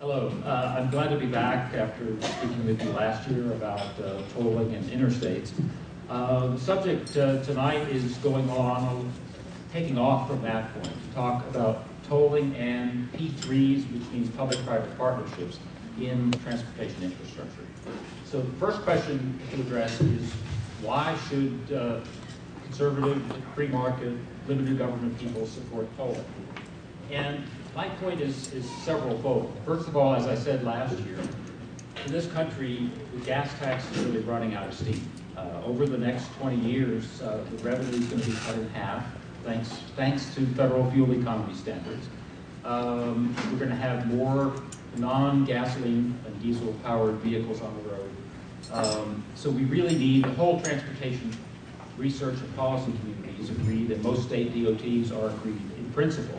Hello. I'm glad to be back after speaking with you last year about tolling and interstates. The subject tonight is taking off from that point, to talk about tolling and P3s, which means public-private partnerships, in transportation infrastructure. So the first question to address is, why should conservative, free market, limited government people support tolling? And my point is several-fold. First of all, as I said last year, in this country, the gas tax is really running out of steam. Over the next 20 years, the revenue is going to be cut in half, thanks to federal fuel economy standards. We're going to have more non-gasoline and diesel-powered vehicles on the road. So we really need, the whole transportation research and policy communities agreed, and most state DOTs are agreed in principle.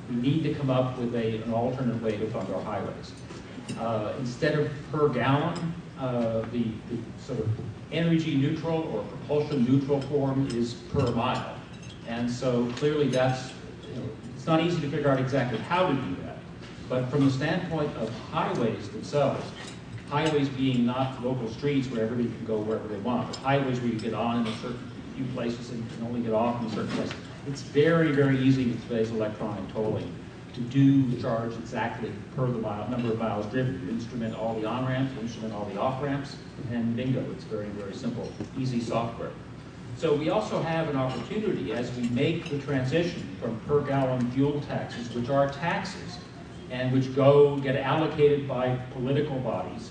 We need to come up with an alternate way to fund our highways. Instead of per gallon, the sort of energy neutral or propulsion neutral form is per mile. And so clearly that's, it's not easy to figure out exactly how to do that. But from the standpoint of highways themselves, highways being not local streets where everybody can go wherever they want, but highways where you get on in a certain few places and you can only get off in certain places. It's very, very easy with today's electronic tolling to do the charge exactly per the number of miles driven. You instrument all the on-ramps, you instrument all the off-ramps, and bingo, it's very, very simple, easy software. So we also have an opportunity as we make the transition from per gallon fuel taxes, which are taxes, and which get allocated by political bodies,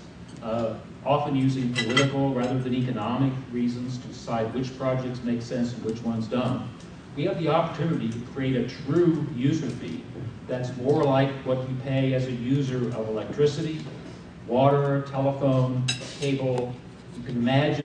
often using political rather than economic reasons to decide which projects make sense and which ones don't. We have the opportunity to create a true user fee that's more like what you pay as a user of electricity, water, telephone, cable. You can imagine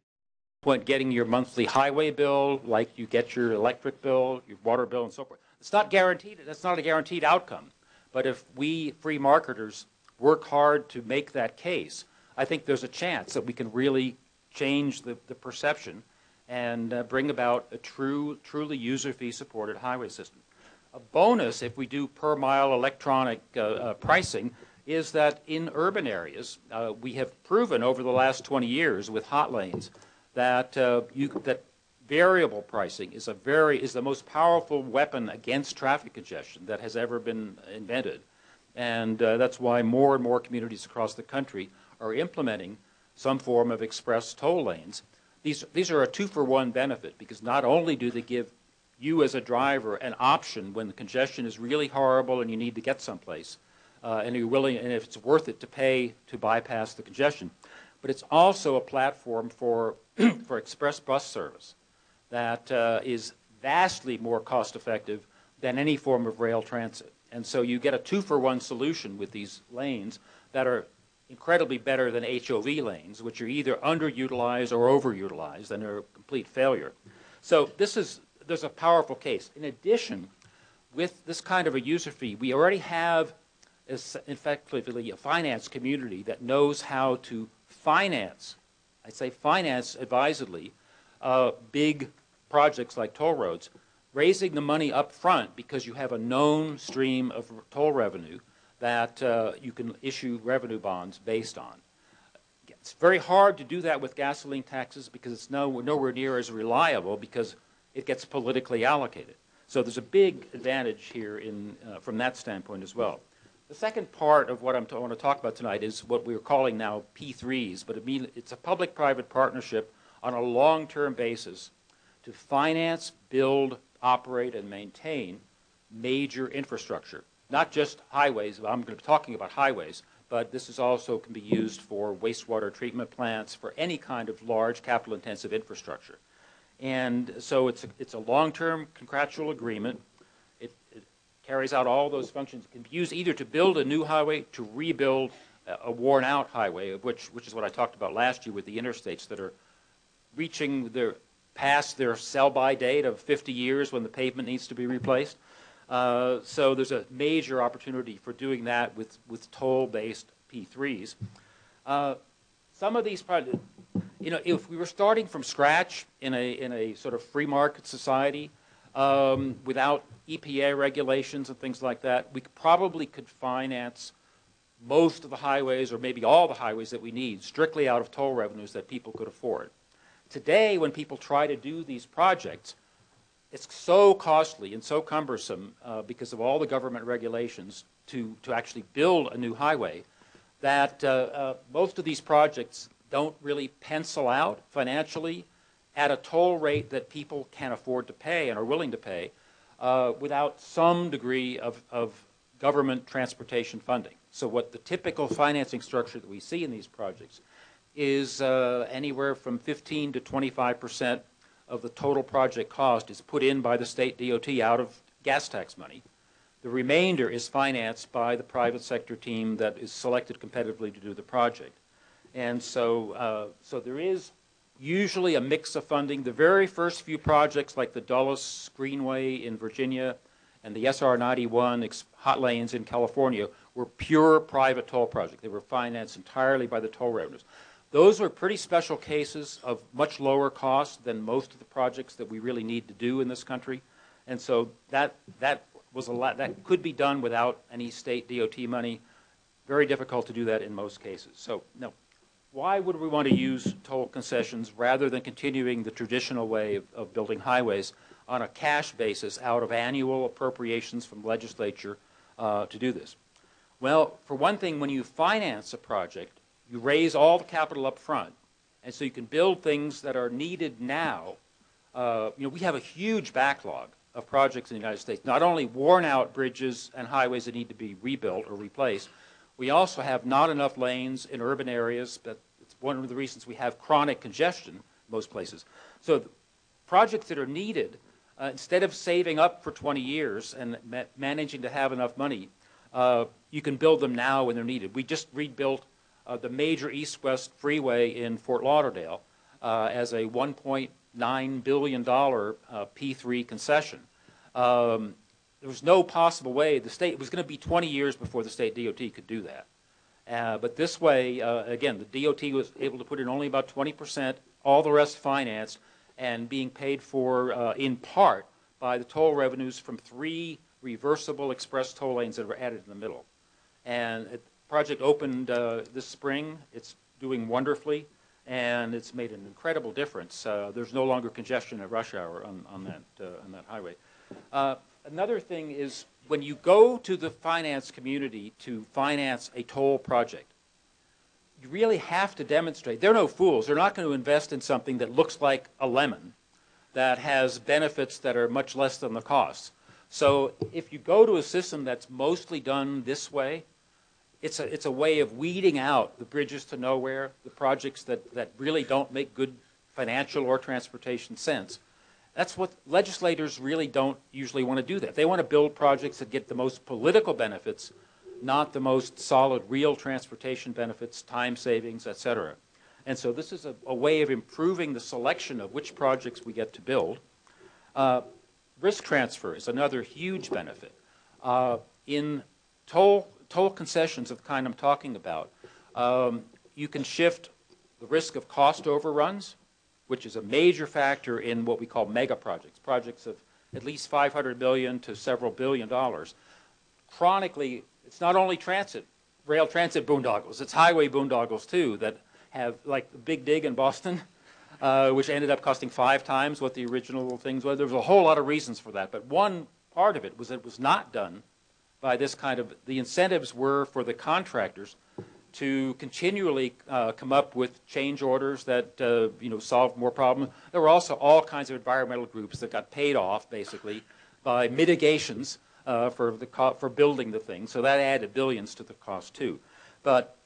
getting your monthly highway bill like you get your electric bill, your water bill, and so forth. It's not guaranteed. That's not a guaranteed outcome. But if we free marketers work hard to make that case, I think there's a chance that we can really change the perception and bring about a truly user fee supported highway system. A bonus, if we do per mile electronic pricing, is that in urban areas, we have proven over the last 20 years with hot lanes that that variable pricing is the most powerful weapon against traffic congestion that has ever been invented. And that's why more and more communities across the country are implementing some form of express toll lanes. These are a two-for-one benefit, because not only do they give you as a driver an option when the congestion is really horrible and you need to get someplace, and you're willing, and if it's worth it to pay to bypass the congestion, but it's also a platform for for express bus service that is vastly more cost-effective than any form of rail transit. And so you get a two-for-one solution with these lanes that are incredibly better than HOV lanes, which are either underutilized or overutilized, and are a complete failure. So there's a powerful case. In addition, with this kind of a user fee, we already have effectively a finance community that knows how to finance, I say finance advisedly, big projects like toll roads, raising the money up front because you have a known stream of toll revenue that you can issue revenue bonds based on. It's very hard to do that with gasoline taxes because it's nowhere near as reliable because it gets politically allocated. So there's a big advantage here from that standpoint as well. The second part of what I want to talk about tonight is what we're calling now P3s, but it's a public-private partnership on a long-term basis to finance, build, operate, and maintain major infrastructure. Not just highways, I'm going to be talking about highways, but this is also can be used for wastewater treatment plants, for any kind of large capital-intensive infrastructure. And so it's a long-term contractual agreement. It carries out all those functions. It can be used either to build a new highway, to rebuild a worn-out highway, which is what I talked about last year with the interstates that are reaching past their sell-by date of 50 years when the pavement needs to be replaced. So there's a major opportunity for doing that with toll-based P3s. Some of these projects, if we were starting from scratch in a sort of free market society without EPA regulations and things like that, we probably could finance most of the highways, or maybe all the highways that we need, strictly out of toll revenues that people could afford. Today, when people try to do these projects, it's so costly and so cumbersome because of all the government regulations to actually build a new highway that most of these projects don't really pencil out financially at a toll rate that people can afford to pay and are willing to pay without some degree of government transportation funding. So what the typical financing structure that we see in these projects is anywhere from 15 to 25% of the total project cost is put in by the state DOT out of gas tax money. The remainder is financed by the private sector team that is selected competitively to do the project. And so, so there is usually a mix of funding. The very first few projects, like the Dulles Greenway in Virginia and the SR 91 hot lanes in California, were pure private toll projects. They were financed entirely by the toll revenues. Those were pretty special cases of much lower cost than most of the projects that we really need to do in this country. And so that was a lot, that could be done without any state DOT money. Very difficult to do that in most cases. So, no. Why would we want to use toll concessions rather than continuing the traditional way of building highways on a cash basis out of annual appropriations from the legislature to do this? Well, for one thing, when you finance a project, you raise all the capital up front, and so you can build things that are needed now. You know, we have a huge backlog of projects in the United States, not only worn-out bridges and highways that need to be rebuilt or replaced, we also have not enough lanes in urban areas. But it's one of the reasons we have chronic congestion in most places. So the projects that are needed, instead of saving up for 20 years and managing to have enough money, you can build them now when they're needed. We just rebuilt the major east-west freeway in Fort Lauderdale as a $1.9 billion P3 concession. There was no possible way the state, it was going to be 20 years before the state DOT could do that. But this way, again, the DOT was able to put in only about 20%, all the rest financed, and being paid for in part by the toll revenues from 3 reversible express toll lanes that were added in the middle. And the project opened this spring. It's doing wonderfully, and it's made an incredible difference. There's no longer congestion at rush hour on that highway. Another thing is when you go to the finance community to finance a toll project, you really have to demonstrate. They're no fools. They're not going to invest in something that looks like a lemon that has benefits that are much less than the costs. So if you go to a system that's mostly done this way, it's a way of weeding out the bridges to nowhere, the projects that really don't make good financial or transportation sense. That's what legislators really don't usually want to do that. They want to build projects that get the most political benefits, not the most solid real transportation benefits, time savings, et cetera. And so this is a way of improving the selection of which projects we get to build. Risk transfer is another huge benefit. In toll concessions of the kind I'm talking about, you can shift the risk of cost overruns, which is a major factor in what we call mega projects, projects of at least $500 million to several $billion. Chronically, it's not only transit, rail transit boondoggles, it's highway boondoggles too that have, like the Big Dig in Boston, which ended up costing 5 times what the original things were. There was a whole lot of reasons for that, but one part of it was that it was not done by this kind of, the incentives were for the contractors to continually come up with change orders that solve more problems. There were also all kinds of environmental groups that got paid off basically by mitigations for building the thing. So that added billions to the cost too. But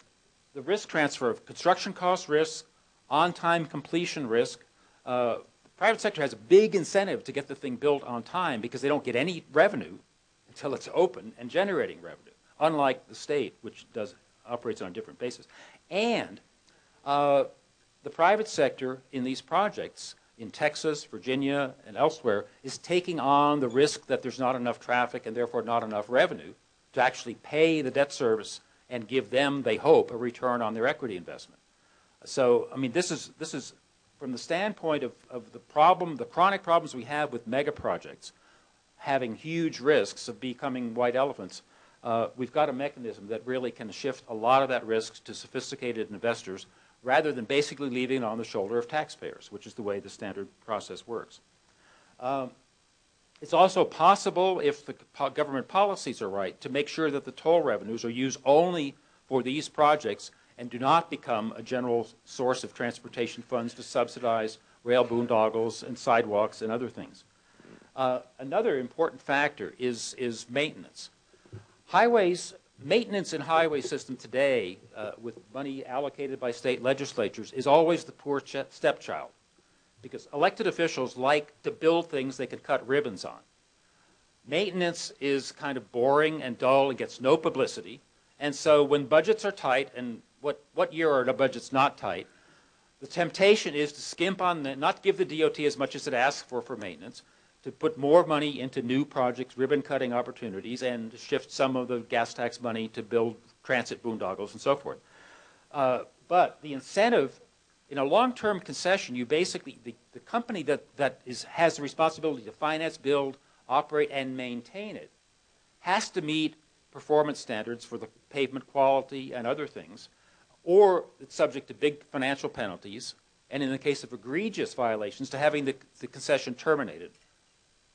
the risk transfer of construction cost risk, on-time completion risk, the private sector has a big incentive to get the thing built on time because they don't get any revenue until it's open and generating revenue, unlike the state, which operates on a different basis. And the private sector in these projects in Texas, Virginia, and elsewhere is taking on the risk that there's not enough traffic and therefore not enough revenue to actually pay the debt service and give them, they hope, a return on their equity investment. So, I mean, this is from the standpoint of the chronic problems we have with mega projects, having huge risks of becoming white elephants. we've got a mechanism that really can shift a lot of that risk to sophisticated investors rather than basically leaving it on the shoulder of taxpayers, which is the way the standard process works. It's also possible, if the government policies are right, to make sure that the toll revenues are used only for these projects and do not become a general source of transportation funds to subsidize rail boondoggles and sidewalks and other things. Another important factor is maintenance. Maintenance in highway system today, with money allocated by state legislatures, is always the poor stepchild, because elected officials like to build things they can cut ribbons on. Maintenance is kind of boring and dull and gets no publicity, and so when budgets are tight, and what year are the budgets not tight, the temptation is to skimp on, not give the DOT as much as it asks for maintenance, to put more money into new projects, ribbon-cutting opportunities, and to shift some of the gas tax money to build transit boondoggles and so forth. But the incentive, in a long-term concession, you basically, the company that has the responsibility to finance, build, operate, and maintain it has to meet performance standards for the pavement quality and other things, or it's subject to big financial penalties, and in the case of egregious violations, to having the concession terminated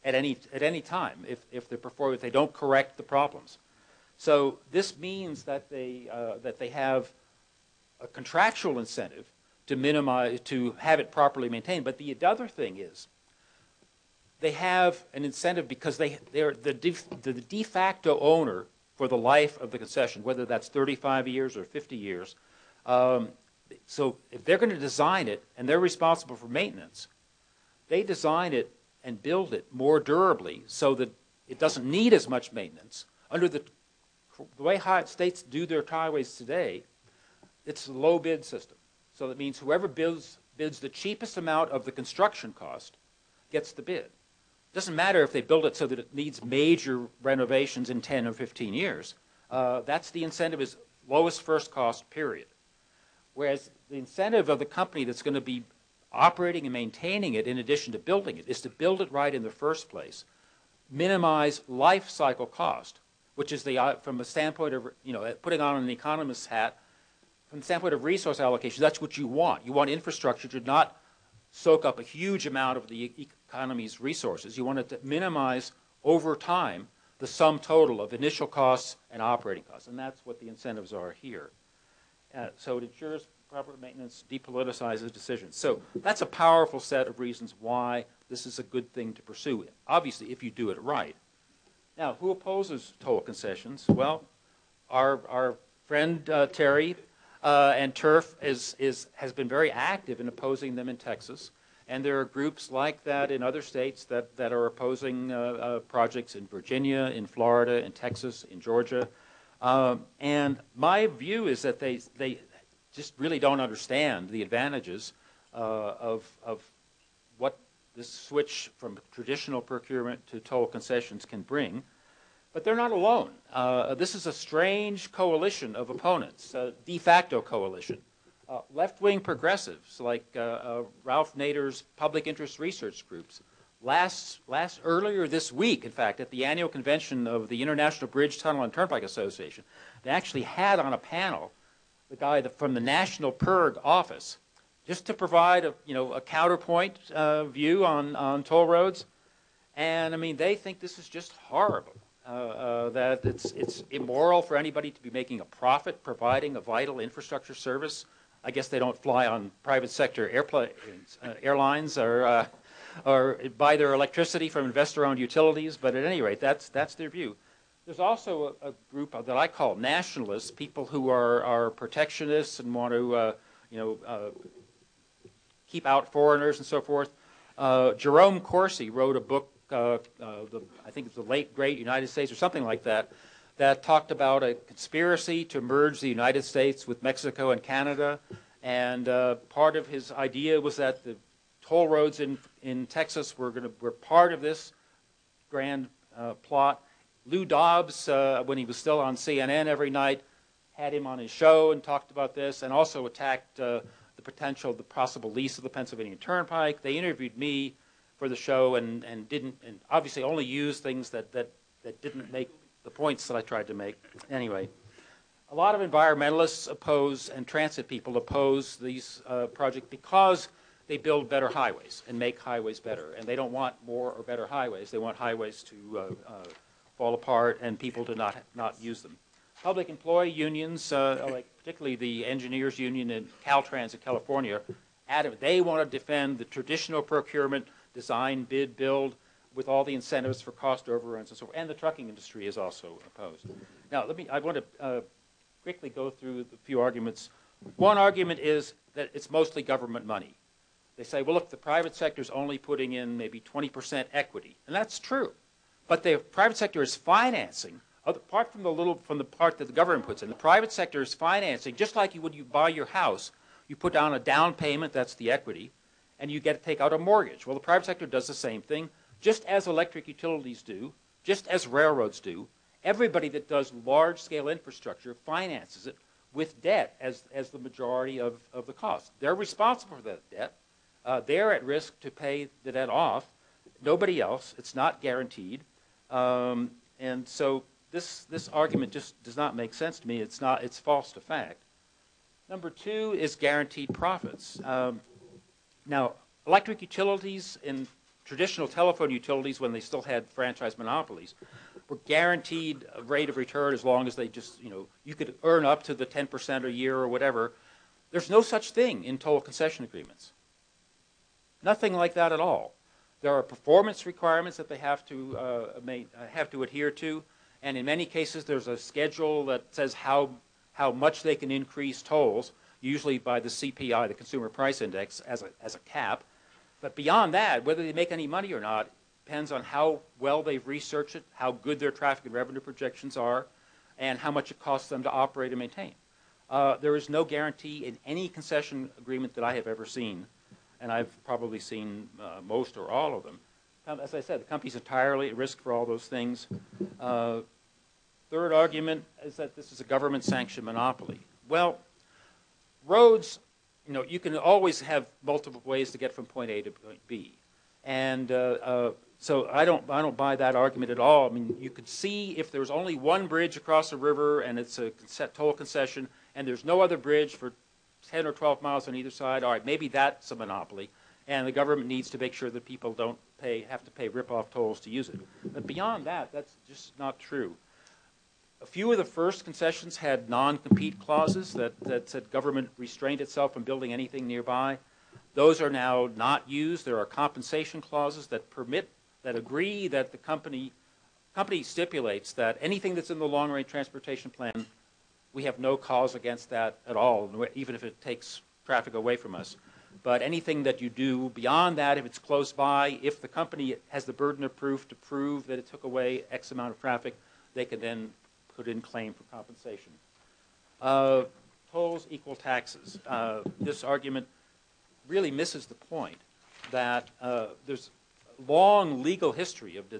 at any time if they don't correct the problems. So this means that they have a contractual incentive to have it properly maintained. But the other thing is they have an incentive because they're the de facto owner for the life of the concession, whether that's 35 years or 50 years. So if they're going to design it and they're responsible for maintenance, they design it and build it more durably so that it doesn't need as much maintenance. Under the way states do their highways today, it's a low bid system. So that means whoever bids the cheapest amount of the construction cost gets the bid. It doesn't matter if they build it so that it needs major renovations in 10 or 15 years. That's the incentive, is lowest first cost, period. Whereas the incentive of the company that's going to be operating and maintaining it, in addition to building it, is to build it right in the first place, minimize life cycle cost, which is from the standpoint of, putting on an economist's hat, from the standpoint of resource allocation, that's what you want. You want infrastructure to not soak up a huge amount of the economy's resources. You want it to minimize over time the sum total of initial costs and operating costs, and that's what the incentives are here. So it ensures proper maintenance, depoliticizes decisions. So that's a powerful set of reasons why this is a good thing to pursue, obviously, if you do it right. Now, who opposes toll concessions? Well, our friend Terry and Turf has been very active in opposing them in Texas, and there are groups like that in other states that are opposing projects in Virginia, in Florida, in Texas, in Georgia. And my view is that they just really don't understand the advantages of what this switch from traditional procurement to toll concessions can bring. But they're not alone. This is a strange coalition of opponents, a de facto coalition. Left-wing progressives like Ralph Nader's public interest research groups. Earlier this week, in fact, at the annual convention of the International Bridge, Tunnel, and Turnpike Association, they actually had on a panel the guy from the National PIRG office, just to provide a counterpoint view on toll roads. And I mean, they think this is just horrible. That it's immoral for anybody to be making a profit providing a vital infrastructure service. I guess they don't fly on private sector airlines or buy their electricity from investor-owned utilities. But at any rate, that's their view. There's also a group that I call nationalists, people who are protectionists and want to keep out foreigners and so forth. Jerome Corsi wrote a book, I think it's The Late Great United States or something like that, that talked about a conspiracy to merge the United States with Mexico and Canada. And part of his idea was that the toll roads in Texas were part of this grand plot. Lou Dobbs, when he was still on CNN every night, had him on his show and talked about this, and also attacked the possible lease of the Pennsylvania Turnpike. They interviewed me for the show and obviously only used things that didn't make the points that I tried to make. Anyway, a lot of environmentalists oppose and transit people oppose these projects because they build better highways and make highways better. And they don't want more or better highways. They want highways to fall apart and people to not use them. Public employee unions, like particularly the engineers union in Caltrans in California, adamant they want to defend the traditional procurement, design, bid, build, with all the incentives for cost overruns and so forth. And the trucking industry is also opposed. Now, I want to quickly go through a few arguments. One argument is that it's mostly government money. They say, well, look, the private sector is only putting in maybe 20% equity, and that's true. But the private sector is financing, apart from the part that the government puts in. The private sector is financing, just like when you buy your house, you put down a down payment, that's the equity, and you get to take out a mortgage. Well, the private sector does the same thing, just as electric utilities do, just as railroads do. Everybody that does large-scale infrastructure finances it with debt as the majority of the cost. They're responsible for that debt. They're at risk to pay the debt off. Nobody else. It's not guaranteed. And so this argument just does not make sense to me. It's false to fact. Number two is guaranteed profits. Now, electric utilities and traditional telephone utilities, when they still had franchise monopolies, were guaranteed a rate of return as long as they just, you could earn up to the 10% a year or whatever. There's no such thing in toll concession agreements. Nothing like that at all. There are performance requirements that they have to adhere to, and in many cases there's a schedule that says how much they can increase tolls, usually by the CPI, the Consumer Price Index, as a cap. But beyond that, whether they make any money or not depends on how well they've researched it, how good their traffic and revenue projections are, and how much it costs them to operate and maintain. There is no guarantee in any concession agreement that I have ever seen, and I've probably seen most or all of them. As I said, the company's entirely at risk for all those things. Third argument is that this is a government-sanctioned monopoly. Well, roads, you can always have multiple ways to get from point A to point B, and so I don't buy that argument at all. I mean, you could see if there's only one bridge across a river and it's a toll concession, and there's no other bridge for 10 or 12 miles on either side. All right, maybe that's a monopoly, and the government needs to make sure that people don't have to pay rip-off tolls to use it. But beyond that, that's just not true. A few of the first concessions had non-compete clauses that said government restrained itself from building anything nearby. Those are now not used. There are compensation clauses that agree that the company stipulates that anything that's in the long-range transportation plan, we have no cause against that at all, even if it takes traffic away from us. But anything that you do beyond that, if it's close by, if the company has the burden of proof to prove that it took away X amount of traffic, they can then put in claim for compensation. Tolls equal taxes. This argument really misses the point that there's long legal history of the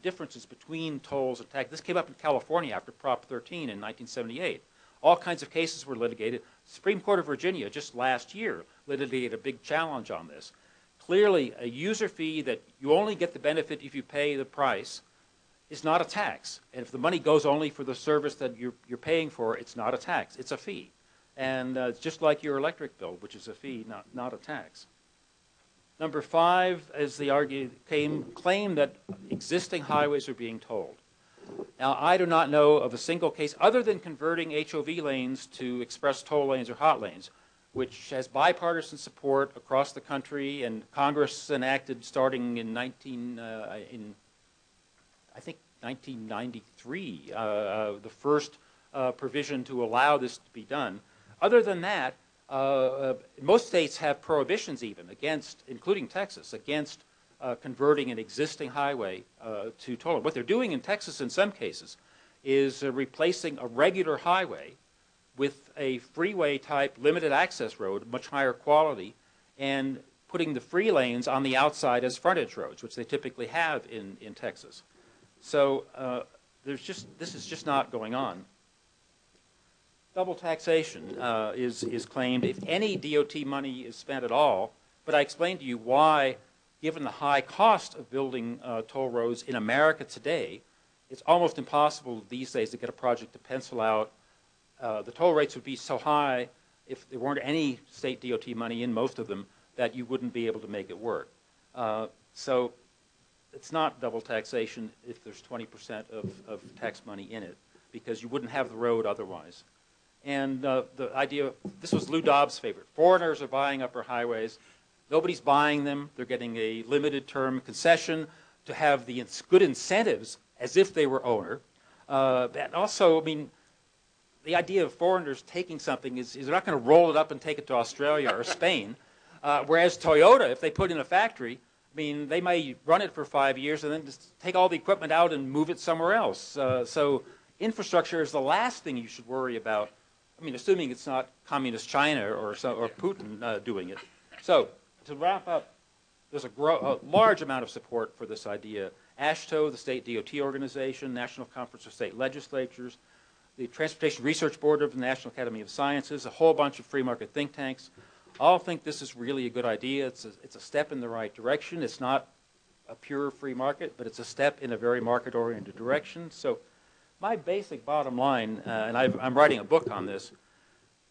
differences between tolls and taxes. This came up in California after Prop 13 in 1978. All kinds of cases were litigated. The Supreme Court of Virginia just last year litigated a big challenge on this. Clearly, a user fee that you only get the benefit if you pay the price is not a tax. And if the money goes only for the service that you're paying for, it's not a tax. It's a fee. And it's just like your electric bill, which is a fee, not a tax. Number 5 is the claim that existing highways are being tolled. Now, I do not know of a single case, other than converting HOV lanes to express toll lanes or hot lanes, which has bipartisan support across the country, and Congress enacted starting in I think 1993, the first provision to allow this to be done. Other than that, most states have prohibitions even against, including Texas, against converting an existing highway to toll. What they're doing in Texas in some cases is replacing a regular highway with a freeway-type limited access road, much higher quality, and putting the free lanes on the outside as frontage roads, which they typically have in Texas. So this is just not going on. Double taxation is claimed if any DOT money is spent at all, but I explained to you why, given the high cost of building toll roads in America today, it's almost impossible these days to get a project to pencil out. The toll rates would be so high if there weren't any state DOT money in most of them that you wouldn't be able to make it work. So it's not double taxation if there's 20% of tax money in it, because you wouldn't have the road otherwise. And the idea, this was Lou Dobbs' favorite. Foreigners are buying upper highways. Nobody's buying them. They're getting a limited term concession to have the good incentives as if they were owner. And also, I mean, the idea of foreigners taking something is they're not going to roll it up and take it to Australia or Spain. Whereas Toyota, if they put in a factory, I mean, they may run it for 5 years and then just take all the equipment out and move it somewhere else. So infrastructure is the last thing you should worry about. I mean, assuming it's not communist China or Putin doing it. So to wrap up, there's a large amount of support for this idea. AASHTO, the state DOT organization, National Conference of State Legislatures, the Transportation Research Board of the National Academy of Sciences, a whole bunch of free market think tanks, all think this is really a good idea. It's a step in the right direction. It's not a pure free market, but it's a step in a very market-oriented direction. So my basic bottom line, and I'm writing a book on this,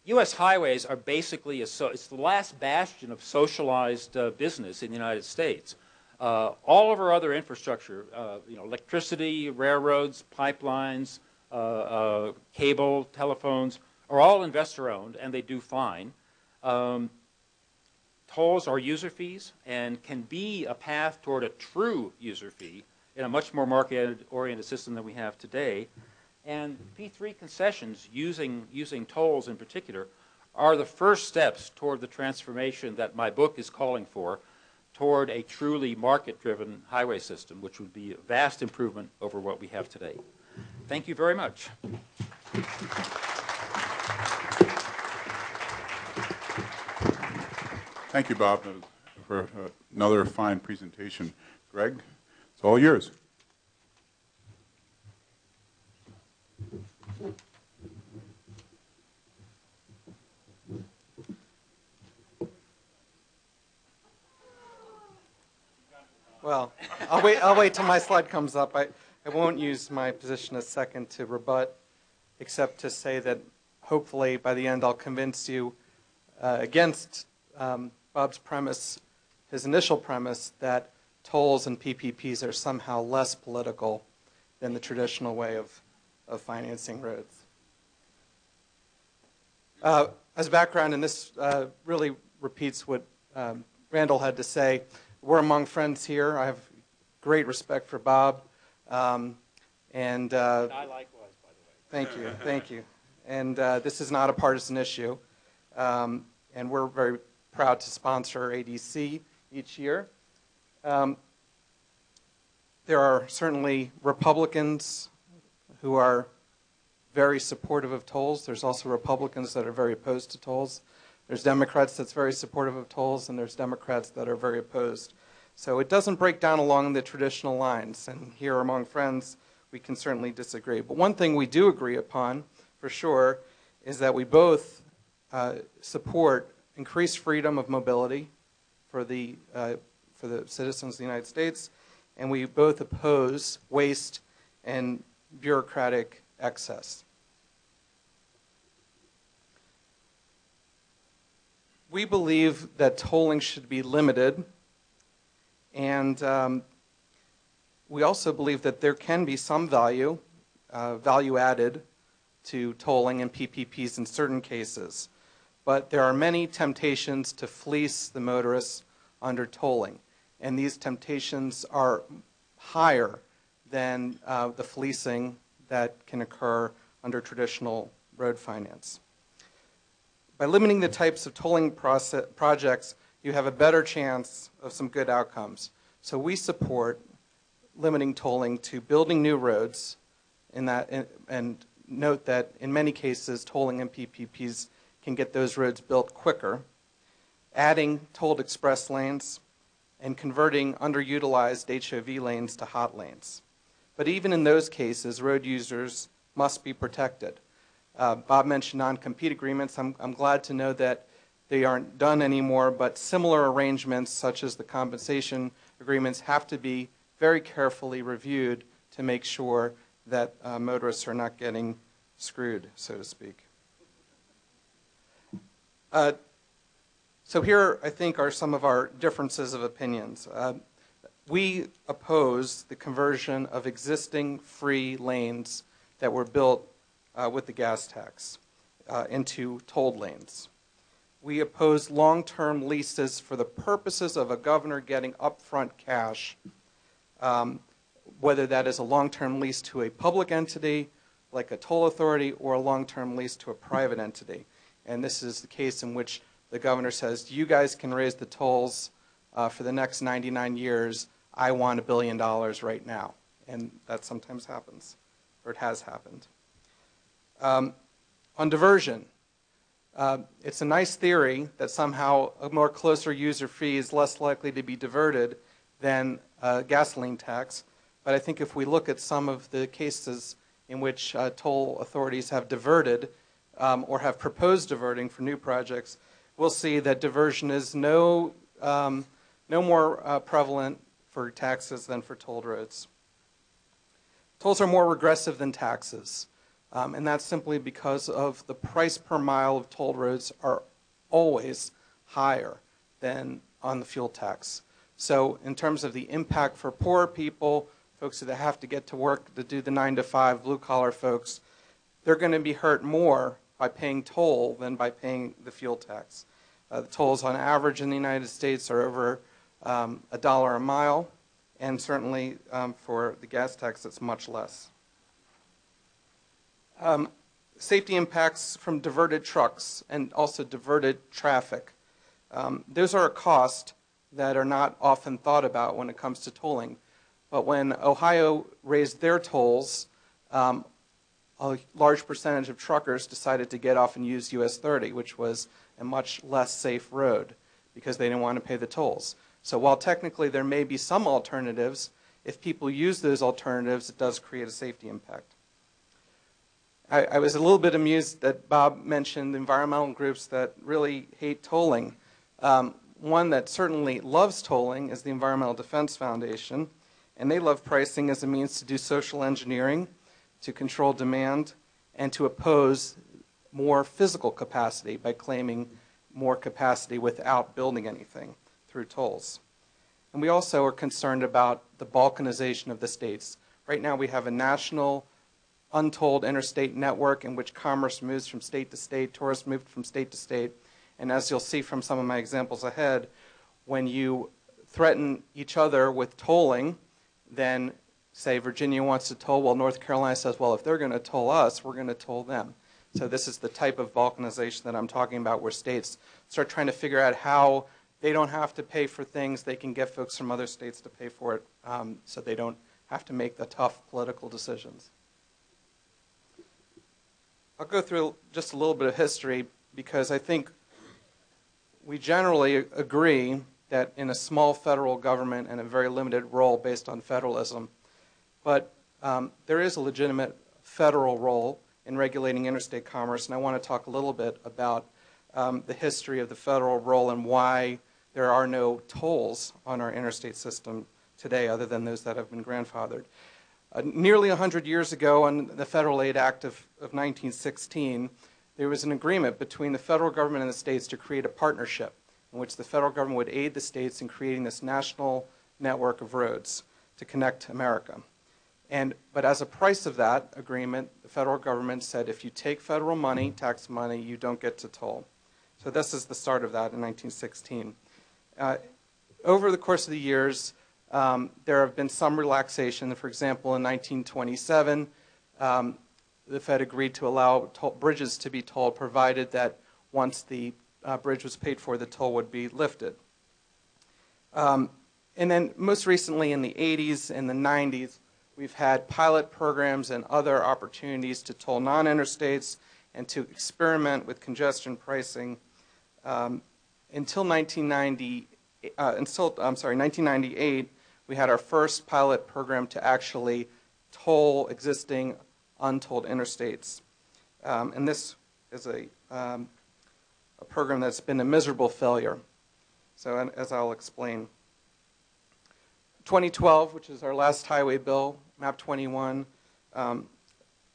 U.S. highways are basically, it's the last bastion of socialized business in the United States. All of our other infrastructure, electricity, railroads, pipelines, cable, telephones, are all investor-owned, and they do fine. Tolls are user fees and can be a path toward a true user fee in a much more market-oriented system than we have today. And P3 concessions, using tolls in particular, are the first steps toward the transformation that my book is calling for, toward a truly market-driven highway system, which would be a vast improvement over what we have today. Thank you very much. Thank you, Bob, for another fine presentation. Greg, it's all yours. Well, I'll wait till my slide comes up. I won't use my position as second to rebut, except to say that hopefully by the end I'll convince you against Bob's premise, his initial premise, that tolls and PPPs are somehow less political than the traditional way of financing roads. As background, and this really repeats what Randall had to say, we're among friends here. I have great respect for Bob. And I likewise, by the way. Thank you, thank you. And this is not a partisan issue. And we're very proud to sponsor ADC each year. There are certainly Republicans who are very supportive of tolls. There's also Republicans that are very opposed to tolls. There's Democrats that's very supportive of tolls, and there's Democrats that are very opposed. So it doesn't break down along the traditional lines. And here among friends, we can certainly disagree. But one thing we do agree upon, for sure, is that we both support increased freedom of mobility for the citizens of the United States, and we both oppose waste and bureaucratic excess. We believe that tolling should be limited, and we also believe that there can be some value added to tolling and PPPs in certain cases. But there are many temptations to fleece the motorists under tolling, and these temptations are higher than the fleecing that can occur under traditional road finance. By limiting the types of tolling projects, you have a better chance of some good outcomes. So we support limiting tolling to building new roads, and note that in many cases, tolling and PPPs can get those roads built quicker, adding tolled express lanes, and converting underutilized HOV lanes to hot lanes. But even in those cases, road users must be protected. Bob mentioned non-compete agreements. I'm glad to know that they aren't done anymore, but similar arrangements, such as the compensation agreements, have to be very carefully reviewed to make sure that motorists are not getting screwed, so to speak. So here, I think, are some of our differences of opinions. We oppose the conversion of existing free lanes that were built with the gas tax into tolled lanes. We oppose long-term leases for the purposes of a governor getting upfront cash, whether that is a long-term lease to a public entity like a toll authority or a long-term lease to a private entity. And this is the case in which the governor says, you guys can raise the tolls for the next 99 years. I want $1 billion right now. And that sometimes happens, or it has happened. On diversion, it's a nice theory that somehow a more closer user fee is less likely to be diverted than a gasoline tax. But I think if we look at some of the cases in which toll authorities have diverted or have proposed diverting for new projects, we'll see that diversion is no more prevalent for taxes than for toll roads. Tolls are more regressive than taxes. And that's simply because of the price per mile of toll roads are always higher than on the fuel tax. So in terms of the impact for poor people, folks that have to get to work to do the 9 to 5, blue-collar folks, they're going to be hurt more by paying toll than by paying the fuel tax. The tolls on average in the United States are over $1 a mile, and certainly for the gas tax it's much less. Safety impacts from diverted trucks and also diverted traffic. Those are a cost that are not often thought about when it comes to tolling. But when Ohio raised their tolls, a large percentage of truckers decided to get off and use US 30, which was a much less safe road because they didn't want to pay the tolls. So while technically there may be some alternatives, if people use those alternatives, it does create a safety impact. I was a little bit amused that Bob mentioned environmental groups that really hate tolling. One that certainly loves tolling is the Environmental Defense Foundation, and they love pricing as a means to do social engineering, to control demand, and to oppose more physical capacity by claiming more capacity without building anything through tolls. And we also are concerned about the balkanization of the states. Right now we have a national untolled interstate network in which commerce moves from state to state, tourists move from state to state, and as you'll see from some of my examples ahead, when you threaten each other with tolling, then say Virginia wants to toll, well North Carolina says, well if they're going to toll us, we're going to toll them. So this is the type of balkanization that I'm talking about, where states start trying to figure out how they don't have to pay for things, they can get folks from other states to pay for it, so they don't have to make the tough political decisions. I'll go through just a little bit of history because I think we generally agree that in a small federal government and a very limited role based on federalism, but there is a legitimate federal role in regulating interstate commerce, and I want to talk a little bit about the history of the federal role and why there are no tolls on our interstate system today other than those that have been grandfathered. Nearly 100 years ago, in the Federal Aid Act of 1916, there was an agreement between the federal government and the states to create a partnership in which the federal government would aid the states in creating this national network of roads to connect America. But as a price of that agreement, the federal government said, if you take federal money, tax money, you don't get to toll. So this is the start of that in 1916. Over the course of the years, there have been some relaxation. For example, in 1927, the Fed agreed to allow bridges to be tolled, provided that once the bridge was paid for, the toll would be lifted. And then most recently in the 80s and the 90s, we've had pilot programs and other opportunities to toll non-interstates and to experiment with congestion pricing. Until 1998, we had our first pilot program to actually toll existing untolled interstates. And this is a program that's been a miserable failure. So as I'll explain. 2012, which is our last highway bill, MAP 21,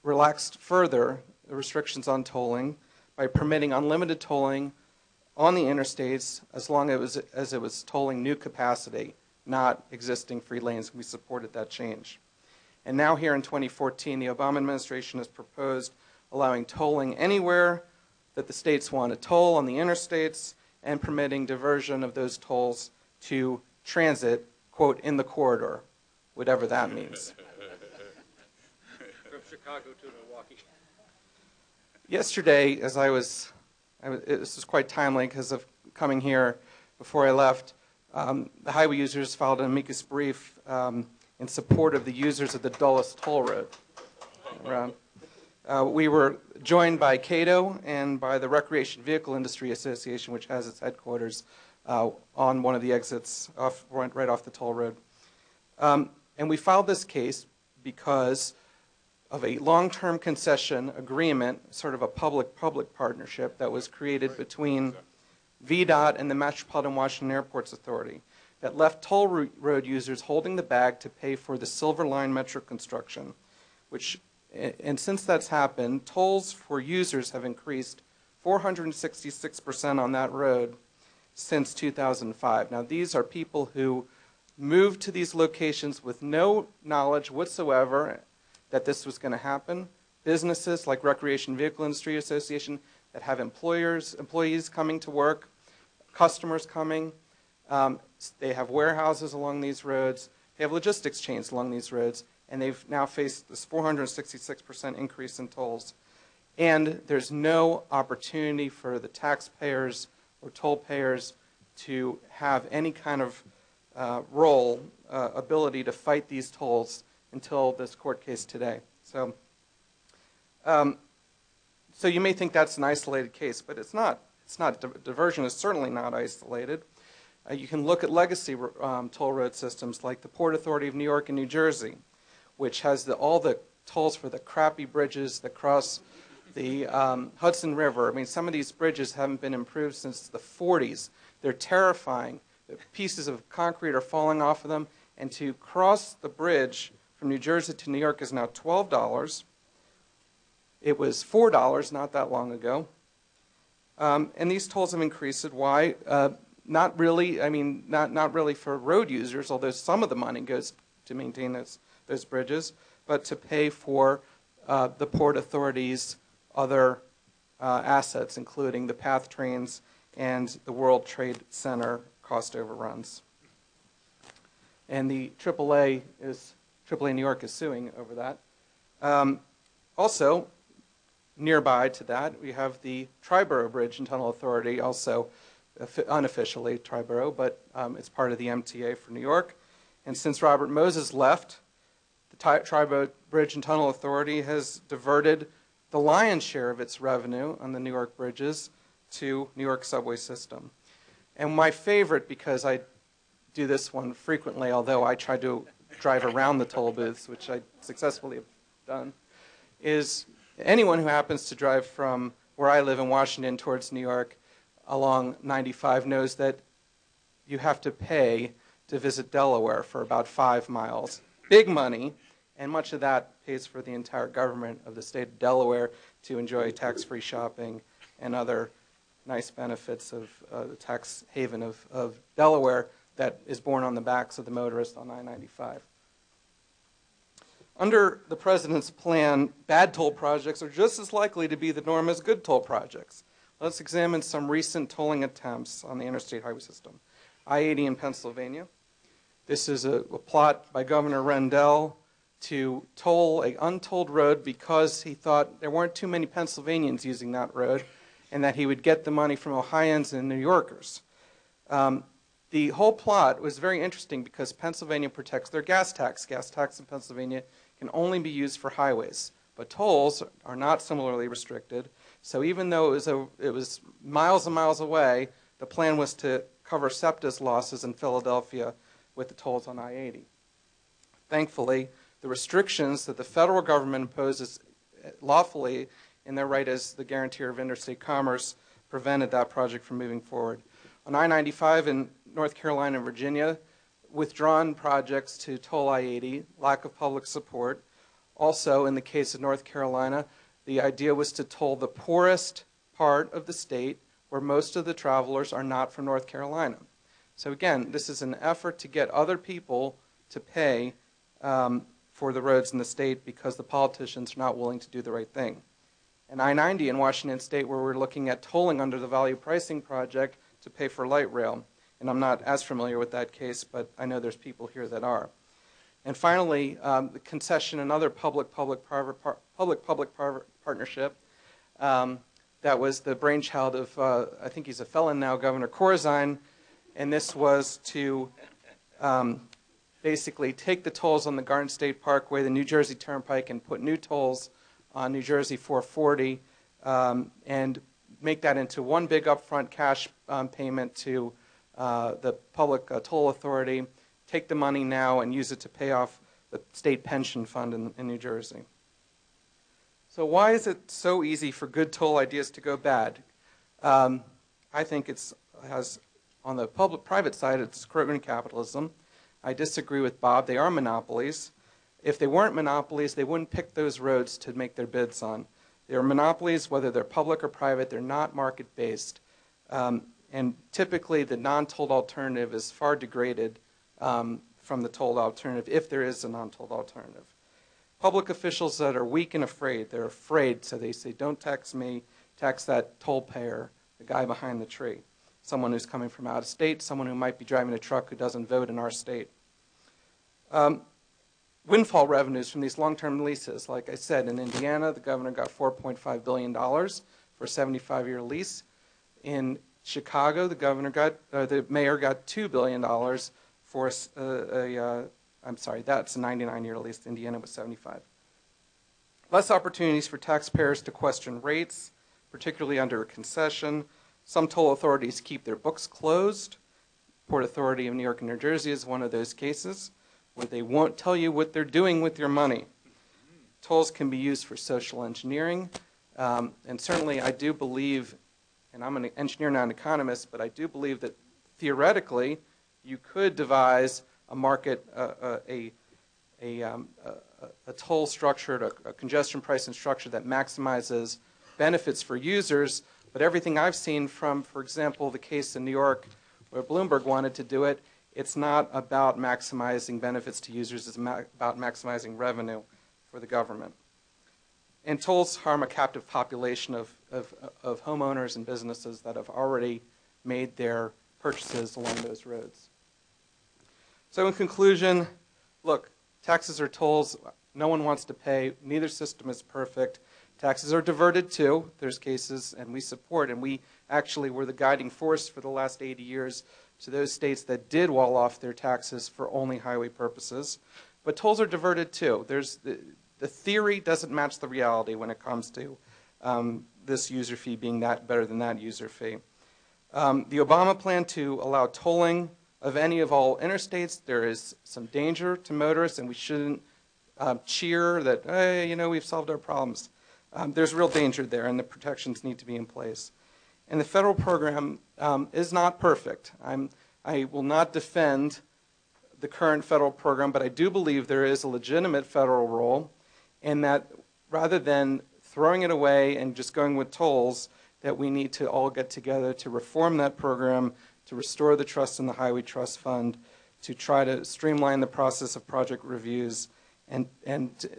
relaxed further the restrictions on tolling by permitting unlimited tolling on the interstates as long as it was tolling new capacity, not existing free lanes. We supported that change. And now here in 2014, the Obama administration has proposed allowing tolling anywhere that the states want to toll on the interstates and permitting diversion of those tolls to transit, quote, in the corridor, whatever that means. From Chicago to Milwaukee. Yesterday, this was quite timely because of coming here before I left, the highway users filed an amicus brief in support of the users of the Dulles Toll Road. We were joined by Cato and by the Recreation Vehicle Industry Association, which has its headquarters on one of the exits right off the toll road. And we filed this case because of a long-term concession agreement, sort of a public-public partnership that was created between VDOT and the Metropolitan Washington Airports Authority that left toll road users holding the bag to pay for the Silver Line Metro construction, and since that's happened, tolls for users have increased 466% on that road since 2005. Now, these are people who moved to these locations with no knowledge whatsoever that this was going to happen. Businesses like Recreation Vehicle Industry Association that have employees coming to work, customers coming. They have warehouses along these roads. They have logistics chains along these roads. And they've now faced this 466% increase in tolls. And there's no opportunity for the taxpayers or toll payers to have any kind of ability to fight these tolls until this court case today. So you may think that's an isolated case, but it's not. It's not. Diversion is certainly not isolated. You can look at legacy toll road systems like the Port Authority of New York and New Jersey, which has all the tolls for the crappy bridges that cross the Hudson River. I mean, some of these bridges haven't been improved since the 40s. They're terrifying. The pieces of concrete are falling off of them. And to cross the bridge from New Jersey to New York is now $12. It was $4 not that long ago. And these tolls have increased. Why? Not really. I mean, not really for road users, although some of the money goes to maintain those bridges, but to pay for the Port Authority's other assets, including the PATH trains and the World Trade Center cost overruns. And the AAA New York is suing over that. Also, nearby to that, we have the Triborough Bridge and Tunnel Authority, also unofficially Triborough, but it's part of the MTA for New York. And since Robert Moses left, the Triborough Bridge and Tunnel Authority has diverted the lion's share of its revenue on the New York bridges to New York subway system. And my favorite, because I do this one frequently, although I try to drive around the toll booths, which I successfully have done, is anyone who happens to drive from where I live in Washington towards New York along 95 knows that you have to pay to visit Delaware for about 5 miles. Big money, and much of that pays for the entire government of the state of Delaware to enjoy tax-free shopping and other nice benefits of the tax haven of Delaware that is borne on the backs of the motorists on I-95. Under the president's plan, bad toll projects are just as likely to be the norm as good toll projects. Let's examine some recent tolling attempts on the interstate highway system. I-80 in Pennsylvania. This is a plot by Governor Rendell to toll an untolled road because he thought there weren't too many Pennsylvanians using that road and that he would get the money from Ohioans and New Yorkers. The whole plot was very interesting because Pennsylvania protects their gas tax. Gas tax in Pennsylvania can only be used for highways, but tolls are not similarly restricted. So even though it was miles and miles away, the plan was to cover SEPTA's losses in Philadelphia with the tolls on I-80. Thankfully, the restrictions that the federal government imposes lawfully in their right as the guarantor of interstate commerce prevented that project from moving forward. On I-95 in North Carolina and Virginia, withdrawn projects to toll I-80, lack of public support. Also, in the case of North Carolina, the idea was to toll the poorest part of the state where most of the travelers are not from North Carolina. So again, this is an effort to get other people to pay for the roads in the state because the politicians are not willing to do the right thing. And I-90 in Washington State, where we're looking at tolling under the value pricing project to pay for light rail. And I'm not as familiar with that case, but I know there's people here that are. And finally, the concession, another public-public partnership. That was the brainchild of, I think he's a felon now, Governor Corzine. And this was to basically take the tolls on the Garden State Parkway, the New Jersey Turnpike, and put new tolls on New Jersey 440 and make that into one big upfront cash payment to the public toll authority, take the money now and use it to pay off the state pension fund in New Jersey. So why is it so easy for good toll ideas to go bad? I think it has, on the public-private side, it's crony capitalism. I disagree with Bob. They are monopolies. If they weren't monopolies, they wouldn't pick those roads to make their bids on. They're monopolies, whether they're public or private. They're not market-based. And typically, the non-tolled alternative is far degraded from the tolled alternative, if there is a non-tolled alternative. Public officials that are weak and afraid, they're afraid, so they say, don't tax me, tax that toll payer, the guy behind the tree, someone who's coming from out of state, someone who might be driving a truck who doesn't vote in our state. Windfall revenues from these long-term leases. Like I said, in Indiana, the governor got $4.5 billion for a 75-year lease. In Chicago, the mayor got $2 billion for I'm sorry, that's a 99-year lease. Indiana was 75. Less opportunities for taxpayers to question rates, particularly under a concession. Some toll authorities keep their books closed. Port Authority of New York and New Jersey is one of those cases where they won't tell you what they're doing with your money. Tolls can be used for social engineering. And certainly I do believe, and I'm an engineer, not an economist, but I do believe that theoretically you could devise a market, a toll structure, a congestion pricing structure that maximizes benefits for users. But everything I've seen from, for example, the case in New York where Bloomberg wanted to do it, it's not about maximizing benefits to users, it's about maximizing revenue for the government. And tolls harm a captive population of homeowners and businesses that have already made their purchases along those roads. So in conclusion, look, taxes or tolls, no one wants to pay. Neither system is perfect. Taxes are diverted too. There's cases, and we support, and we actually were the guiding force for the last 80 years to those states that did wall off their taxes for only highway purposes. But tolls are diverted too. The theory doesn't match the reality when it comes to this user fee being better than that user fee. The Obama plan to allow tolling of any of all interstates, there is some danger to motorists, and we shouldn't cheer that, hey, you know, we've solved our problems. There's real danger there, and the protections need to be in place. And the federal program is not perfect. I will not defend the current federal program, but I do believe there is a legitimate federal role, and that rather than throwing it away and just going with tolls, that we need to all get together to reform that program, to restore the trust in the Highway Trust Fund, to try to streamline the process of project reviews, and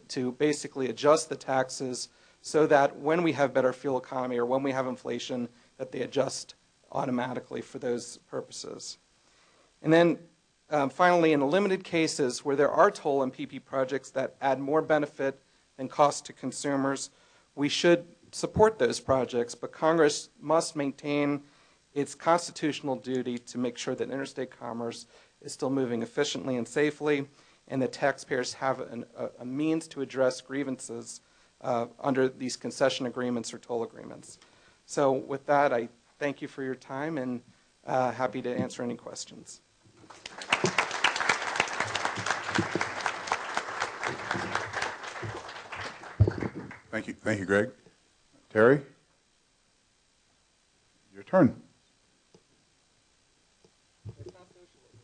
to basically adjust the taxes so that when we have better fuel economy or when we have inflation, that they adjust automatically for those purposes. And then finally, in the limited cases where there are toll and PP projects that add more benefit than cost to consumers, we should support those projects, but Congress must maintain its constitutional duty to make sure that interstate commerce is still moving efficiently and safely, and that taxpayers have a means to address grievances under these concession agreements or toll agreements. So with that, I thank you for your time, and happy to answer any questions. Thank you, Greg. Terry, your turn. It's not socialism.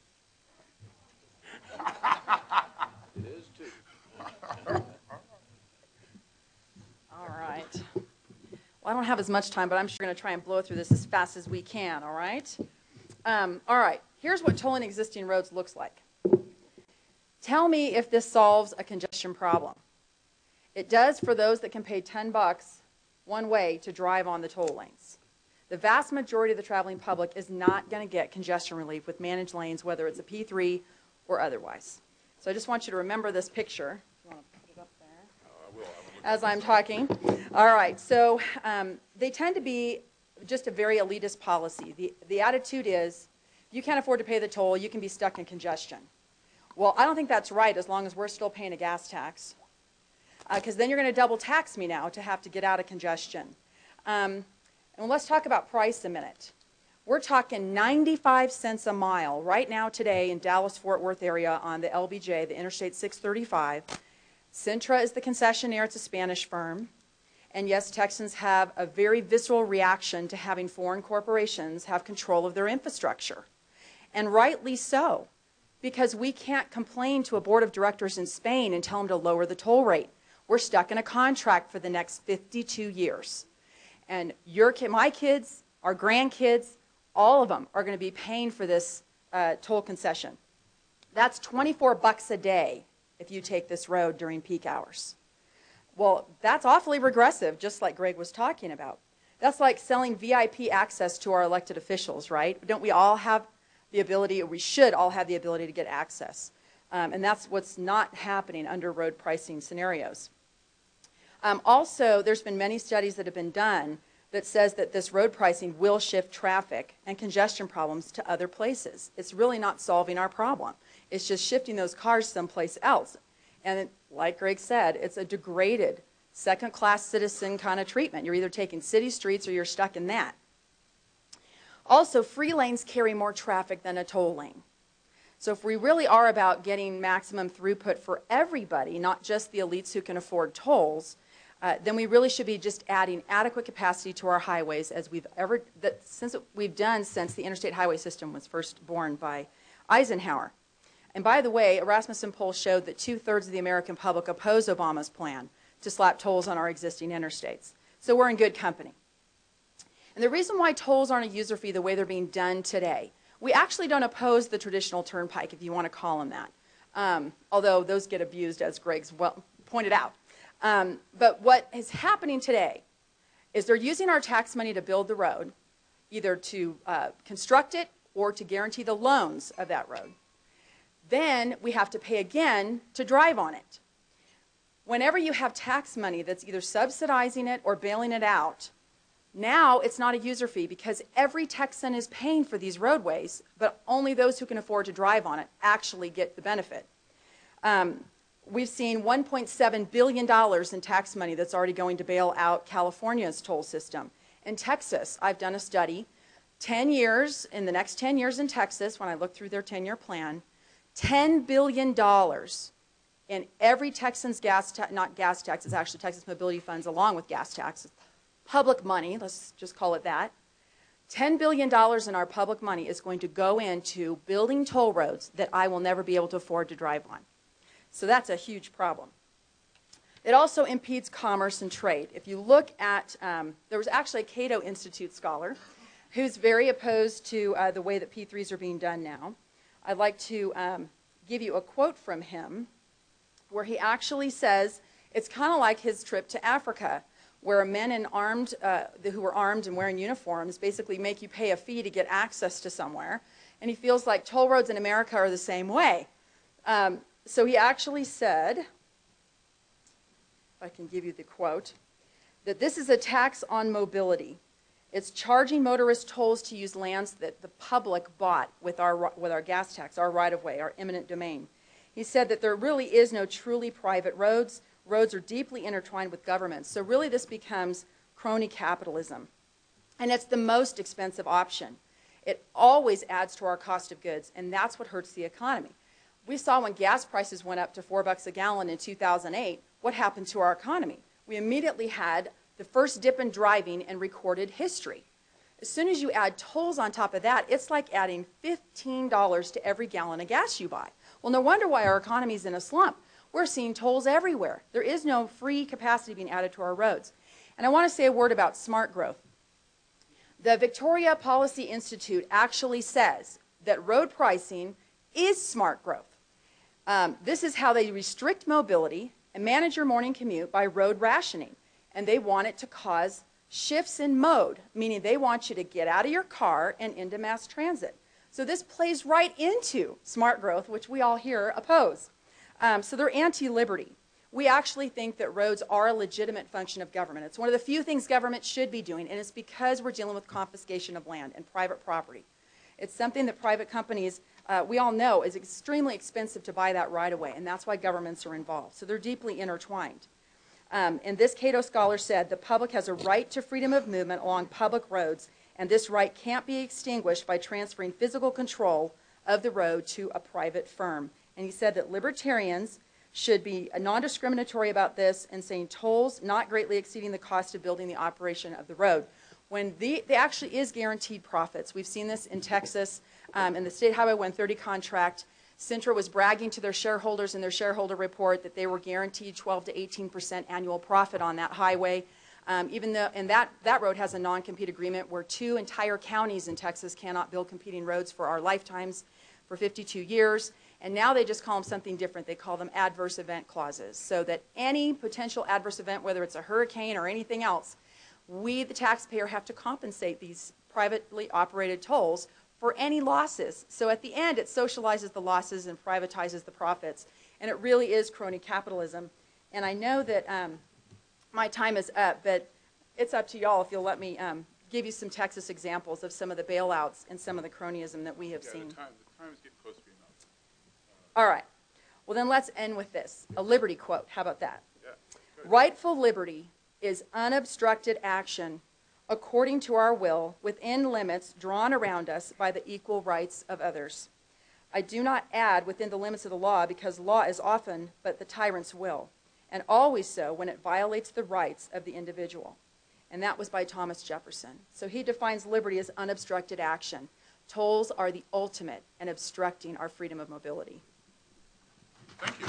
It is too. don't have as much time, but I'm sure we're going to try and blow through this as fast as we can, all right? All right, here's what tolling existing roads looks like. Tell me if this solves a congestion problem. It does for those that can pay $10 one way to drive on the toll lanes. The vast majority of the traveling public is not going to get congestion relief with managed lanes, whether it's a P3 or otherwise. So I just want you to remember this picture. You want to put it up there? As I'm talking. All right, so they tend to be just a very elitist policy. The attitude is, if you can't afford to pay the toll, you can be stuck in congestion. Well, I don't think that's right as long as we're still paying a gas tax. Because then you're going to double tax me now to have to get out of congestion. And let's talk about price a minute. We're talking 95 cents a mile right now today in Dallas-Fort Worth area on the LBJ, the Interstate 635. Centra is the concessionaire. It's a Spanish firm. And yes, Texans have a very visceral reaction to having foreign corporations have control of their infrastructure. And rightly so, because we can't complain to a board of directors in Spain and tell them to lower the toll rate. We're stuck in a contract for the next 52 years. And my kids, our grandkids, all of them are going to be paying for this toll concession. That's $24 a day if you take this road during peak hours. Well, that's awfully regressive, just like Greg was talking about. That's like selling VIP access to our elected officials, right? Don't we all have the ability, or we should all have the ability to get access? And that's what's not happening under road pricing scenarios. Also, there's been many studies that have been done that says that this road pricing will shift traffic and congestion problems to other places. It's really not solving our problem. It's just shifting those cars someplace else. And like Greg said, it's a degraded, second-class citizen kind of treatment. You're either taking city streets or you're stuck in that. Also, free lanes carry more traffic than a toll lane. So if we really are about getting maximum throughput for everybody, not just the elites who can afford tolls, then we really should be just adding adequate capacity to our highways as since the interstate highway system was first born by Eisenhower. And by the way, a Rasmussen poll showed that 2/3 of the American public oppose Obama's plan to slap tolls on our existing interstates. So we're in good company. And the reason why tolls aren't a user fee the way they're being done today, we actually don't oppose the traditional turnpike, if you want to call them that, although those get abused, as Greg's pointed out. But what is happening today is they're using our tax money to build the road, either to construct it or to guarantee the loans of that road. Then we have to pay again to drive on it. Whenever you have tax money that's either subsidizing it or bailing it out, now it's not a user fee because every Texan is paying for these roadways, but only those who can afford to drive on it actually get the benefit. We've seen $1.7 billion in tax money that's already going to bail out California's toll system. In Texas, I've done a study, 10 years, in the next 10 years in Texas, when I looked through their 10-year plan, $10 billion in every Texan's not gas taxes, actually Texas Mobility Funds along with gas taxes, public money, let's just call it that. $10 billion in our public money is going to go into building toll roads that I will never be able to afford to drive on. So that's a huge problem. It also impedes commerce and trade. If you look at, there was actually a Cato Institute scholar who's very opposed to the way that P3s are being done now. I'd like to give you a quote from him where he actually says it's kind of like his trip to Africa, where men who were armed and wearing uniforms basically make you pay a fee to get access to somewhere. And he feels like toll roads in America are the same way. So he actually said, if I can give you the quote, that this is a tax on mobility. It's charging motorists tolls to use lands that the public bought with our gas tax, our right-of-way, our eminent domain. He said that there really is no truly private roads. Roads are deeply intertwined with governments. So really this becomes crony capitalism. And it's the most expensive option. It always adds to our cost of goods, and that's what hurts the economy. We saw when gas prices went up to $4 a gallon in 2008, what happened to our economy? We immediately had the first dip in driving in recorded history. As soon as you add tolls on top of that, it's like adding $15 to every gallon of gas you buy. Well, no wonder why our economy is in a slump. We're seeing tolls everywhere. There is no free capacity being added to our roads. And I want to say a word about smart growth. The Victoria Policy Institute actually says that road pricing is smart growth. This is how they restrict mobility and manage your morning commute by road rationing. And they want it to cause shifts in mode, meaning they want you to get out of your car and into mass transit. So this plays right into smart growth, which we all here oppose. So they're anti-liberty. We actually think that roads are a legitimate function of government. It's one of the few things government should be doing, and it's because we're dealing with confiscation of land and private property. It's something that private companies, we all know, is extremely expensive to buy that right away, and that's why governments are involved. So they're deeply intertwined. And this Cato scholar said, the public has a right to freedom of movement along public roads, and this right can't be extinguished by transferring physical control of the road to a private firm. And he said that libertarians should be non-discriminatory about this and saying tolls not greatly exceeding the cost of building the operation of the road. When there actually is guaranteed profits. We've seen this in Texas in the State Highway 130 contract. Centra was bragging to their shareholders in their shareholder report that they were guaranteed 12 to 18% annual profit on that highway. Even though, and that road has a non-compete agreement where 2 entire counties in Texas cannot build competing roads for our lifetimes for 52 years. And now they just call them something different. They call them adverse event clauses, so that any potential adverse event, whether it's a hurricane or anything else, we, the taxpayer, have to compensate these privately operated tolls for any losses. So at the end, it socializes the losses and privatizes the profits. And it really is crony capitalism. And I know that my time is up, but it's up to y'all if you'll let me give you some Texas examples of some of the bailouts and some of the cronyism that we have seen. The time is getting close to being up. All right. Well, then let's end with this. A liberty quote. How about that? Yeah, good. Rightful liberty is unobstructed action according to our will within limits drawn around us by the equal rights of others. I do not add within the limits of the law because law is often but the tyrant's will, and always so when it violates the rights of the individual. And that was by Thomas Jefferson. So he defines liberty as unobstructed action. Tolls are the ultimate in obstructing our freedom of mobility. Thank you.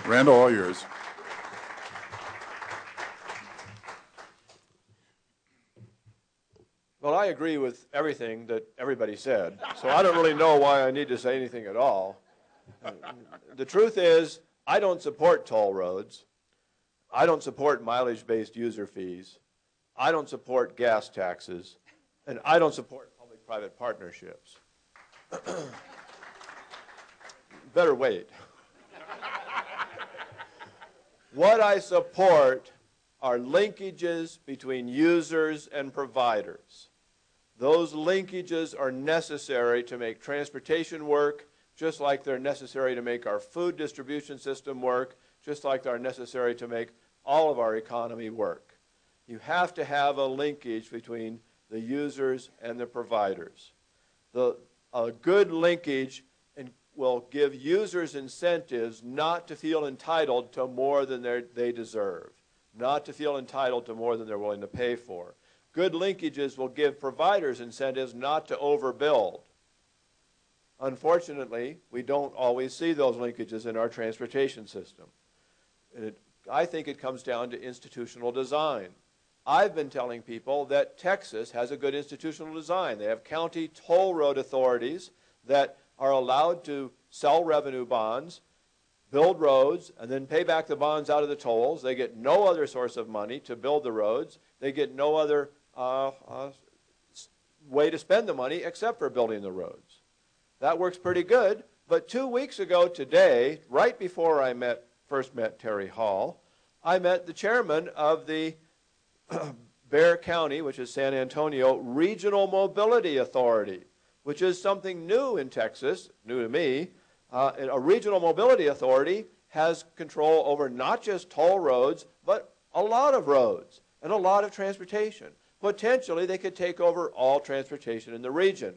Randall, all yours. Well, I agree with everything that everybody said, so I don't really know why I need to say anything at all. The truth is, I don't support toll roads. I don't support mileage-based user fees. I don't support gas taxes. And I don't support public-private partnerships. Better wait. What I support are linkages between users and providers. Those linkages are necessary to make transportation work, just like they're necessary to make our food distribution system work, just like they're necessary to make all of our economy work. You have to have a linkage between the users and the providers. A good linkage will give users incentives not to feel entitled to more than they deserve, not to feel entitled to more than they're willing to pay for. Good linkages will give providers incentives not to overbuild. Unfortunately, we don't always see those linkages in our transportation system. I think it comes down to institutional design. I've been telling people that Texas has a good institutional design. They have county toll road authorities that are allowed to sell revenue bonds, build roads, and then pay back the bonds out of the tolls. They get no other source of money to build the roads. They get no other way to spend the money except for building the roads. That works pretty good. But 2 weeks ago today, right before I first met Terry Hall, I met the chairman of the Bexar County, which is San Antonio, Regional Mobility Authority, which is something new in Texas, new to me. A regional mobility authority has control over not just toll roads, but a lot of roads and a lot of transportation. Potentially, they could take over all transportation in the region.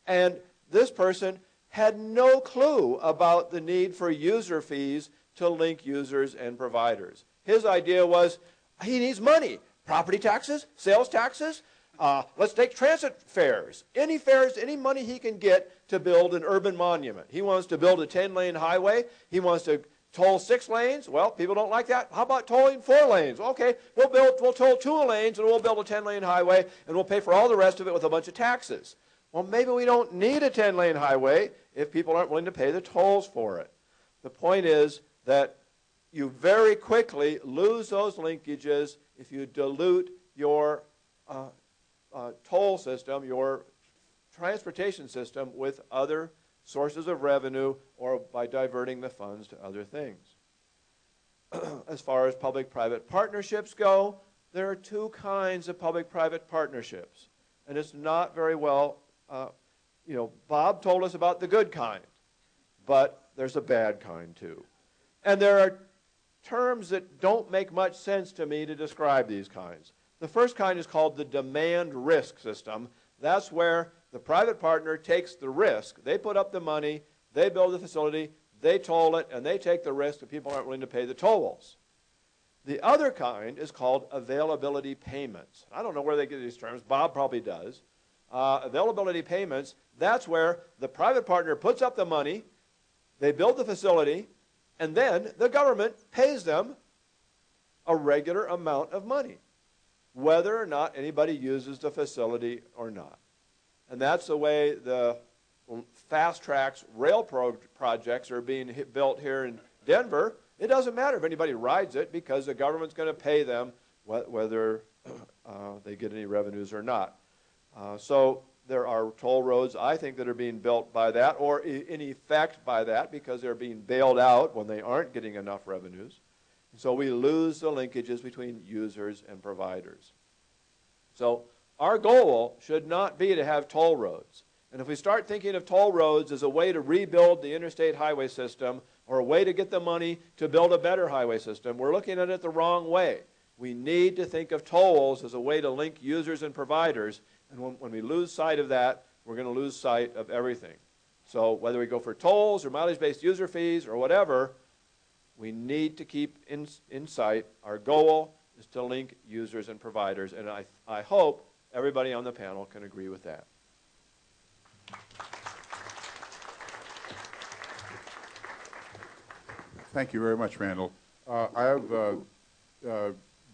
And this person had no clue about the need for user fees to link users and providers. His idea was he needs money. Property taxes, sales taxes, Let's take transit fares. Any money he can get to build an urban monument. He wants to build a 10-lane highway. He wants to toll 6 lanes. Well, people don't like that. How about tolling 4 lanes? Okay, we'll toll 2 lanes and we'll build a 10-lane highway and we'll pay for all the rest of it with a bunch of taxes. Well, maybe we don't need a 10-lane highway if people aren't willing to pay the tolls for it. The point is that you very quickly lose those linkages if you dilute your toll system, your transportation system, with other sources of revenue or by diverting the funds to other things. As far as public-private partnerships go, there are 2 kinds of public-private partnerships. And it's not very well, Bob told us about the good kind, but there's a bad kind too. And there are terms that don't make much sense to me to describe these kinds. The first kind is called the demand risk system. That's where the private partner takes the risk. They put up the money, they build the facility, they toll it, and they take the risk that people aren't willing to pay the tolls. The other kind is called availability payments. I don't know where they get these terms. Bob probably does. Availability payments, that's where the private partner puts up the money, they build the facility, and then the government pays them a regular amount of money, whether or not anybody uses the facility or not. And that's the way the fast tracks rail projects are being built here in Denver. It doesn't matter if anybody rides it because the government's going to pay them whether they get any revenues or not. So there are toll roads, I think, that are being built by that, or in effect by that, because they're being bailed out when they aren't getting enough revenues. And so we lose the linkages between users and providers. So our goal should not be to have toll roads. And if we start thinking of toll roads as a way to rebuild the interstate highway system or a way to get the money to build a better highway system, we're looking at it the wrong way. We need to think of tolls as a way to link users and providers. And when we lose sight of that, we're going to lose sight of everything. So whether we go for tolls or mileage-based user fees or whatever, we need to keep in sight our goal is to link users and providers. And I hope everybody on the panel can agree with that. Thank you very much, Randall. I have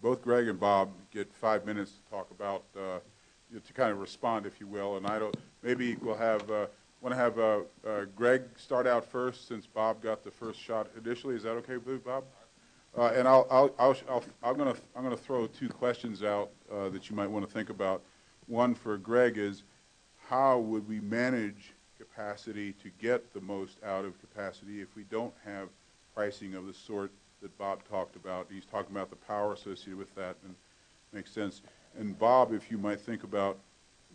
both Greg and Bob get 5 minutes to talk about, to kind of respond, if you will. And maybe we'll have, want to have Greg start out first, since Bob got the first shot initially. Is that okay with you, Bob? And I'm going to throw 2 questions out that you might want to think about. One for Greg is, how would we manage capacity to get the most out of capacity if we don't have pricing of the sort that Bob talked about? He's talking about the power associated with that, and makes sense. And Bob, if you might think about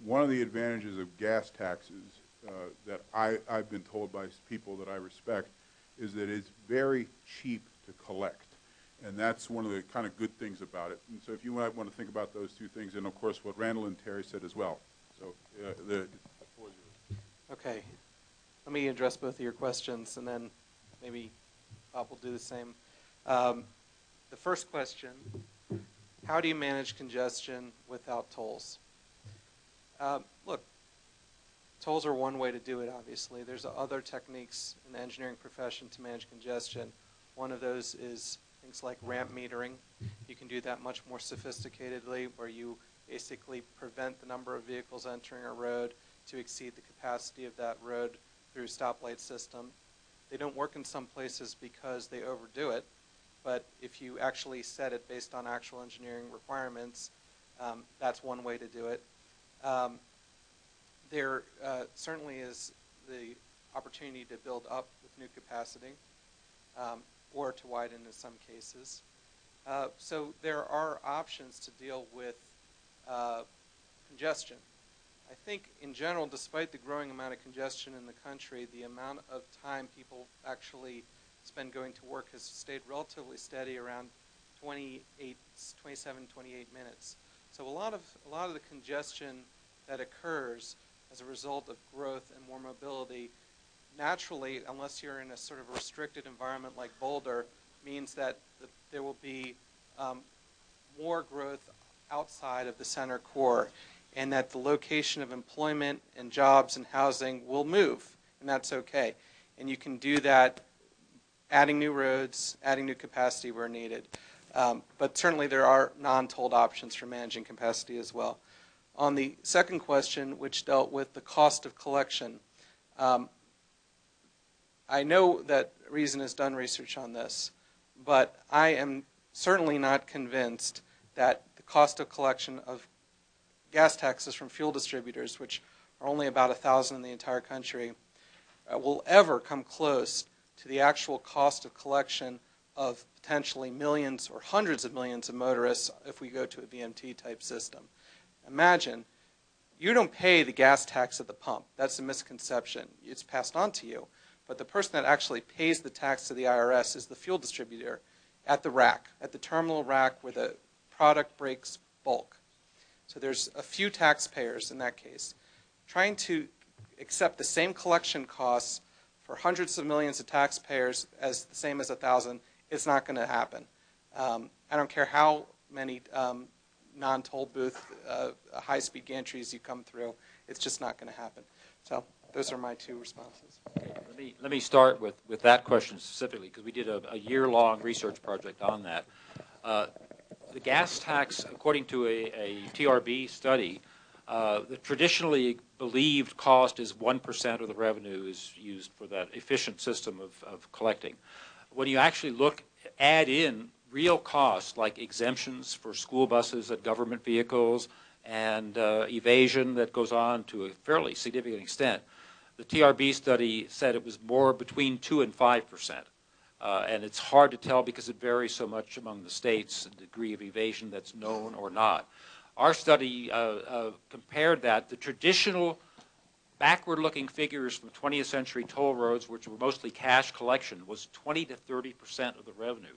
one of the advantages of gas taxes that I've been told by people that I respect is that it's very cheap to collect. And that's one of the kind of good things about it. And so if you might want to think about those 2 things, and of course what Randall and Terry said as well. So the floor is yours. Okay. Let me address both of your questions, and then maybe Bob will do the same. The first question, how do you manage congestion without tolls? Look, tolls are one way to do it, obviously. There's other techniques in the engineering profession to manage congestion. One of those is things like ramp metering. You can do that much more sophisticatedly, where you basically prevent the number of vehicles entering a road to exceed the capacity of that road through a stoplight system. They don't work in some places because they overdo it, but if you actually set it based on actual engineering requirements, that's one way to do it. There certainly is the opportunity to build up with new capacity, or to widen in some cases. So there are options to deal with congestion. I think in general, despite the growing amount of congestion in the country, the amount of time people actually spend going to work has stayed relatively steady, around 27, 28 minutes. So a lot of the congestion that occurs as a result of growth and more mobility, naturally, unless you're in a sort of restricted environment like Boulder, means that there will be more growth outside of the center core. and that the location of employment and jobs and housing will move, and that's okay. And you can do that adding new roads, adding new capacity where needed. But certainly there are non-tolled options for managing capacity as well. On the second question, which dealt with the cost of collection, I know that Reason has done research on this, but I am certainly not convinced that the cost of collection of gas taxes from fuel distributors, which are only about 1,000 in the entire country, will ever come close to the actual cost of collection of potentially millions or hundreds of millions of motorists if we go to a VMT type system. Imagine, you don't pay the gas tax at the pump. That's a misconception. It's passed on to you. But the person that actually pays the tax to the IRS is the fuel distributor at the rack, at the terminal rack where the product breaks bulk. So there's a few taxpayers in that case. Trying to accept the same collection costs for hundreds of millions of taxpayers as the same as 1,000, it's not going to happen. I don't care how many non-toll booth high-speed gantries you come through, it's just not going to happen. So those are my two responses. Okay, let me start with that question specifically, because we did a year-long research project on that. The gas tax, according to a TRB study, the traditionally believed cost is 1% of the revenue is used for that efficient system of collecting. When you actually add in real costs like exemptions for school buses and government vehicles and evasion that goes on to a fairly significant extent, the TRB study said it was more between 2 and 5%. And it's hard to tell because it varies so much among the states, the degree of evasion that's known or not. Our study compared that. The traditional backward-looking figures from 20th century toll roads, which were mostly cash collection, was 20 to 30% of the revenue.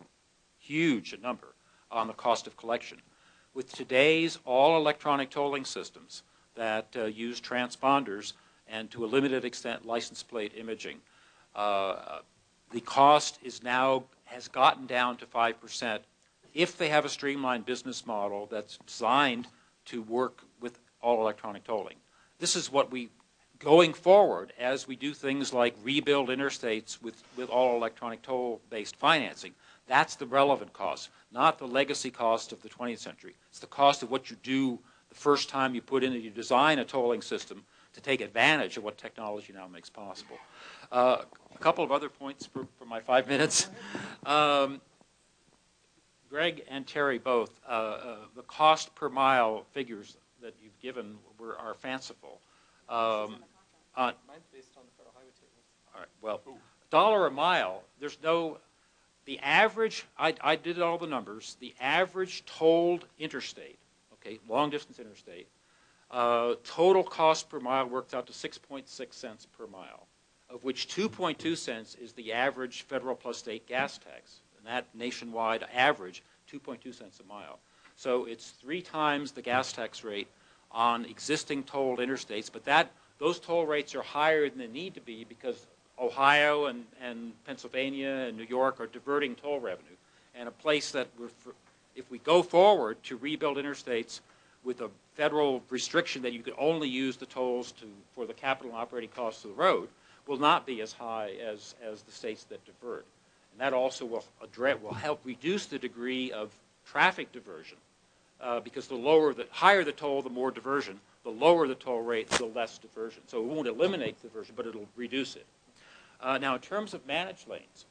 Huge a number on the cost of collection. With today's all-electronic tolling systems that use transponders and to a limited extent license plate imaging, the cost has gotten down to 5% if they have a streamlined business model that's designed to work with all electronic tolling. This is what going forward, as we do things like rebuild interstates with all electronic toll-based financing, that's the relevant cost, not the legacy cost of the 20th century. It's the cost of what you do the first time you you design a tolling system to take advantage of what technology now makes possible. A couple of other points for my 5 minutes. Greg and Terry both, the cost per mile figures that you've given are fanciful. Mine's based on the federal highway tables. All right, well, $1 a mile, the average, I did all the numbers, the average tolled interstate, okay, long distance interstate, total cost per mile works out to 6.6 cents per mile, of which 2.2 cents is the average federal plus state gas tax. And that nationwide average, 2.2 cents a mile. So it's 3 times the gas tax rate on existing tolled interstates, but those toll rates are higher than they need to be because Ohio and Pennsylvania and New York are diverting toll revenue. And a place that, if we go forward to rebuild interstates with a federal restriction that you could only use the tolls for the capital and operating costs of the road, will not be as high as the states that divert. And that also will help reduce the degree of traffic diversion because the higher the toll, the more diversion. The lower the toll rate, the less diversion. So it won't eliminate diversion, but it'll reduce it. Now, in terms of managed lanes,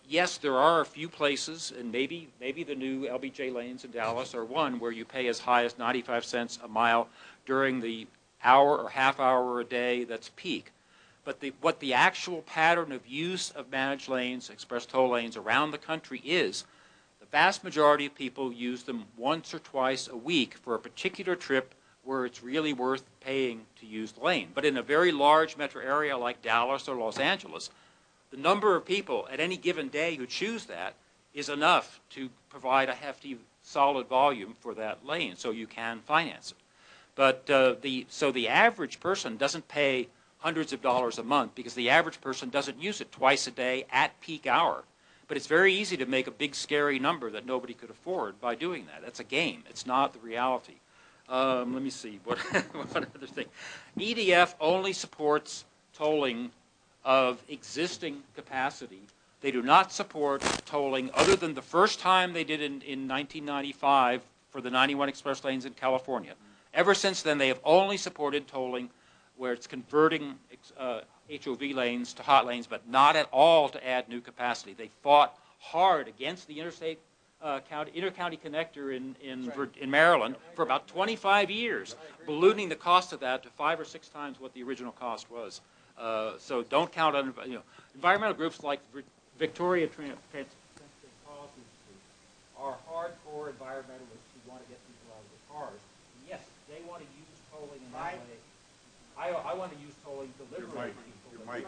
yes, there are a few places, and maybe the new LBJ lanes in Dallas are one where you pay as high as 95 cents a mile during the hour or half hour a day that's peak. But what the actual pattern of use of managed lanes, express toll lanes around the country is, the vast majority of people use them once or twice a week for a particular trip where it's really worth paying to use the lane. But in a very large metro area like Dallas or Los Angeles, the number of people at any given day who choose that is enough to provide a hefty, solid volume for that lane, so you can finance it. But so the average person doesn't pay hundreds of dollars a month because the average person doesn't use it twice a day at peak hour. But it's very easy to make a big, scary number that nobody could afford by doing that. That's a game. It's not the reality. Let me see, what, what other thing? EDF only supports tolling of existing capacity. They do not support tolling other than the first time they did in 1995 for the 91 express lanes in California. Ever since then, they have only supported tolling where it's converting HOV lanes to hot lanes, but not at all to add new capacity. They fought hard against the interstate inter-county connector in Maryland for about 25 years, ballooning the cost of that to 5 or 6 times what the original cost was. So don't count on, environmental groups like Victoria Transportation Policy Institute are hardcore environmentalists who want to get people out of their cars. And yes, they want to use tolling in that way. I want to use tolling to liberate people. Your mic.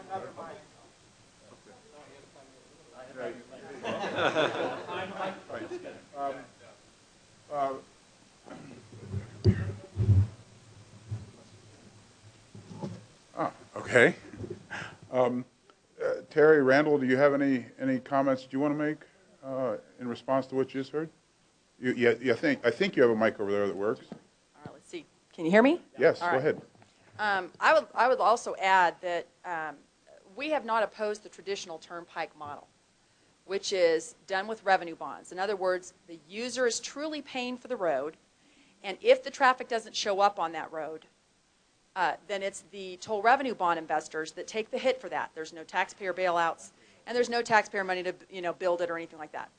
Okay. Terry, Randall, do you have any comments you want to make in response to what you just heard? I think you have a mic over there that works. All right, let's see. Can you hear me? Yes, All go right. ahead. I would also add that we have not opposed the traditional turnpike model, which is done with revenue bonds. In other words, the user is truly paying for the road, and if the traffic doesn't show up on that road, then it's the toll revenue bond investors that take the hit for that. There's no taxpayer bailouts, and there's no taxpayer money to build it or anything like that.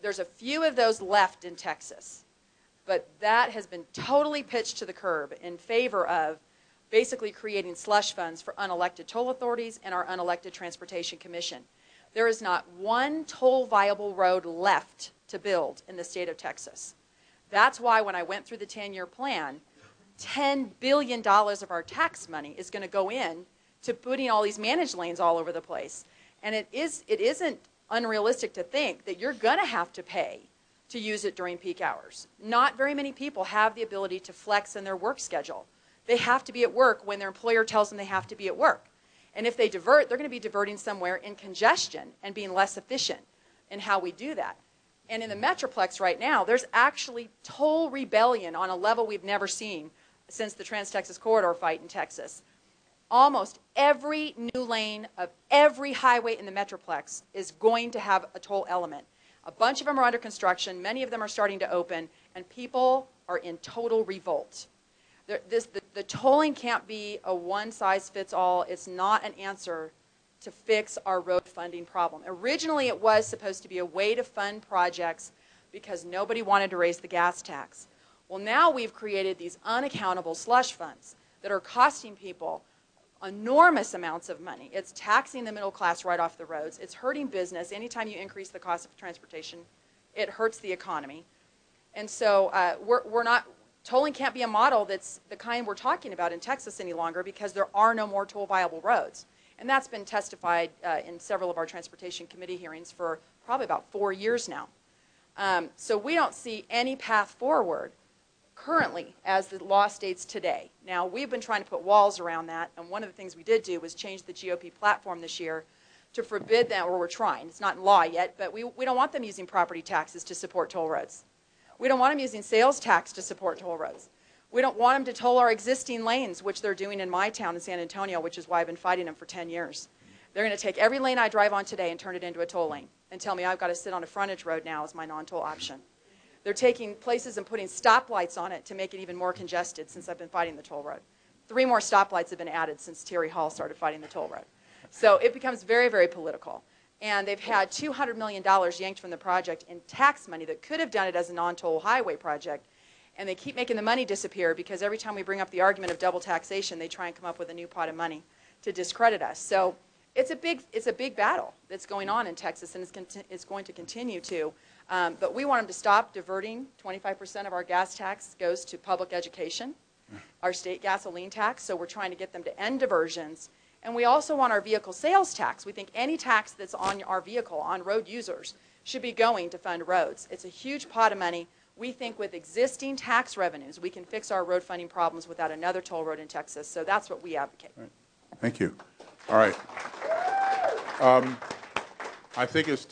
There's a few of those left in Texas, but that has been totally pitched to the curb in favor of basically creating slush funds for unelected toll authorities and our unelected Transportation Commission. There is not one toll viable road left to build in the state of Texas. That's why when I went through the 10-year plan, $10 billion of our tax money is going to go in to putting all these managed lanes all over the place. And it isn't unrealistic to think that you're going to have to pay to use it during peak hours. Not very many people have the ability to flex in their work schedule. They have to be at work when their employer tells them they have to be at work. And if they divert, they're going to be diverting somewhere in congestion and being less efficient in how we do that. And in the Metroplex right now, there's actually toll rebellion on a level we've never seen since the Trans-Texas Corridor fight in Texas. Almost every new lane of every highway in the Metroplex is going to have a toll element. A bunch of them are under construction. Many of them are starting to open, and people are in total revolt. The tolling can't be a one-size-fits-all. It's not an answer to fix our road funding problem. Originally, it was supposed to be a way to fund projects because nobody wanted to raise the gas tax. Well, now we've created these unaccountable slush funds that are costing people enormous amounts of money. It's taxing the middle class right off the roads. It's hurting business. Anytime you increase the cost of transportation, it hurts the economy. And so tolling can't be a model that's the kind we're talking about in Texas any longer because there are no more toll viable roads. And that's been testified in several of our Transportation Committee hearings for probably about 4 years now. So we don't see any path forward currently as the law states today. Now, we've been trying to put walls around that, and one of the things we did do was change the GOP platform this year to forbid that, or we're trying. It's not in law yet, but we don't want them using property taxes to support toll roads. We don't want them using sales tax to support toll roads. We don't want them to toll our existing lanes, which they're doing in my town in San Antonio, which is why I've been fighting them for 10 years. They're going to take every lane I drive on today and turn it into a toll lane and tell me I've got to sit on a frontage road now as my non-toll option. They're taking places and putting stoplights on it to make it even more congested since I've been fighting the toll road. 3 more stoplights have been added since Terry Hall started fighting the toll road. So it becomes very, very political. And they've had $200 million yanked from the project in tax money that could have done it as a non-toll highway project. And they keep making the money disappear because every time we bring up the argument of double taxation, they try and come up with a new pot of money to discredit us. So it's a big battle that's going on in Texas, and it's going to continue to. But we want them to stop diverting. 25% of our gas tax goes to public education, our state gasoline tax. So we're trying to get them to end diversions. And we also want our vehicle sales tax. We think any tax that's on our vehicle, on road users, should be going to fund roads. It's a huge pot of money. We think with existing tax revenues, we can fix our road funding problems without another toll road in Texas. So that's what we advocate. Right. Thank you. All right. I think it's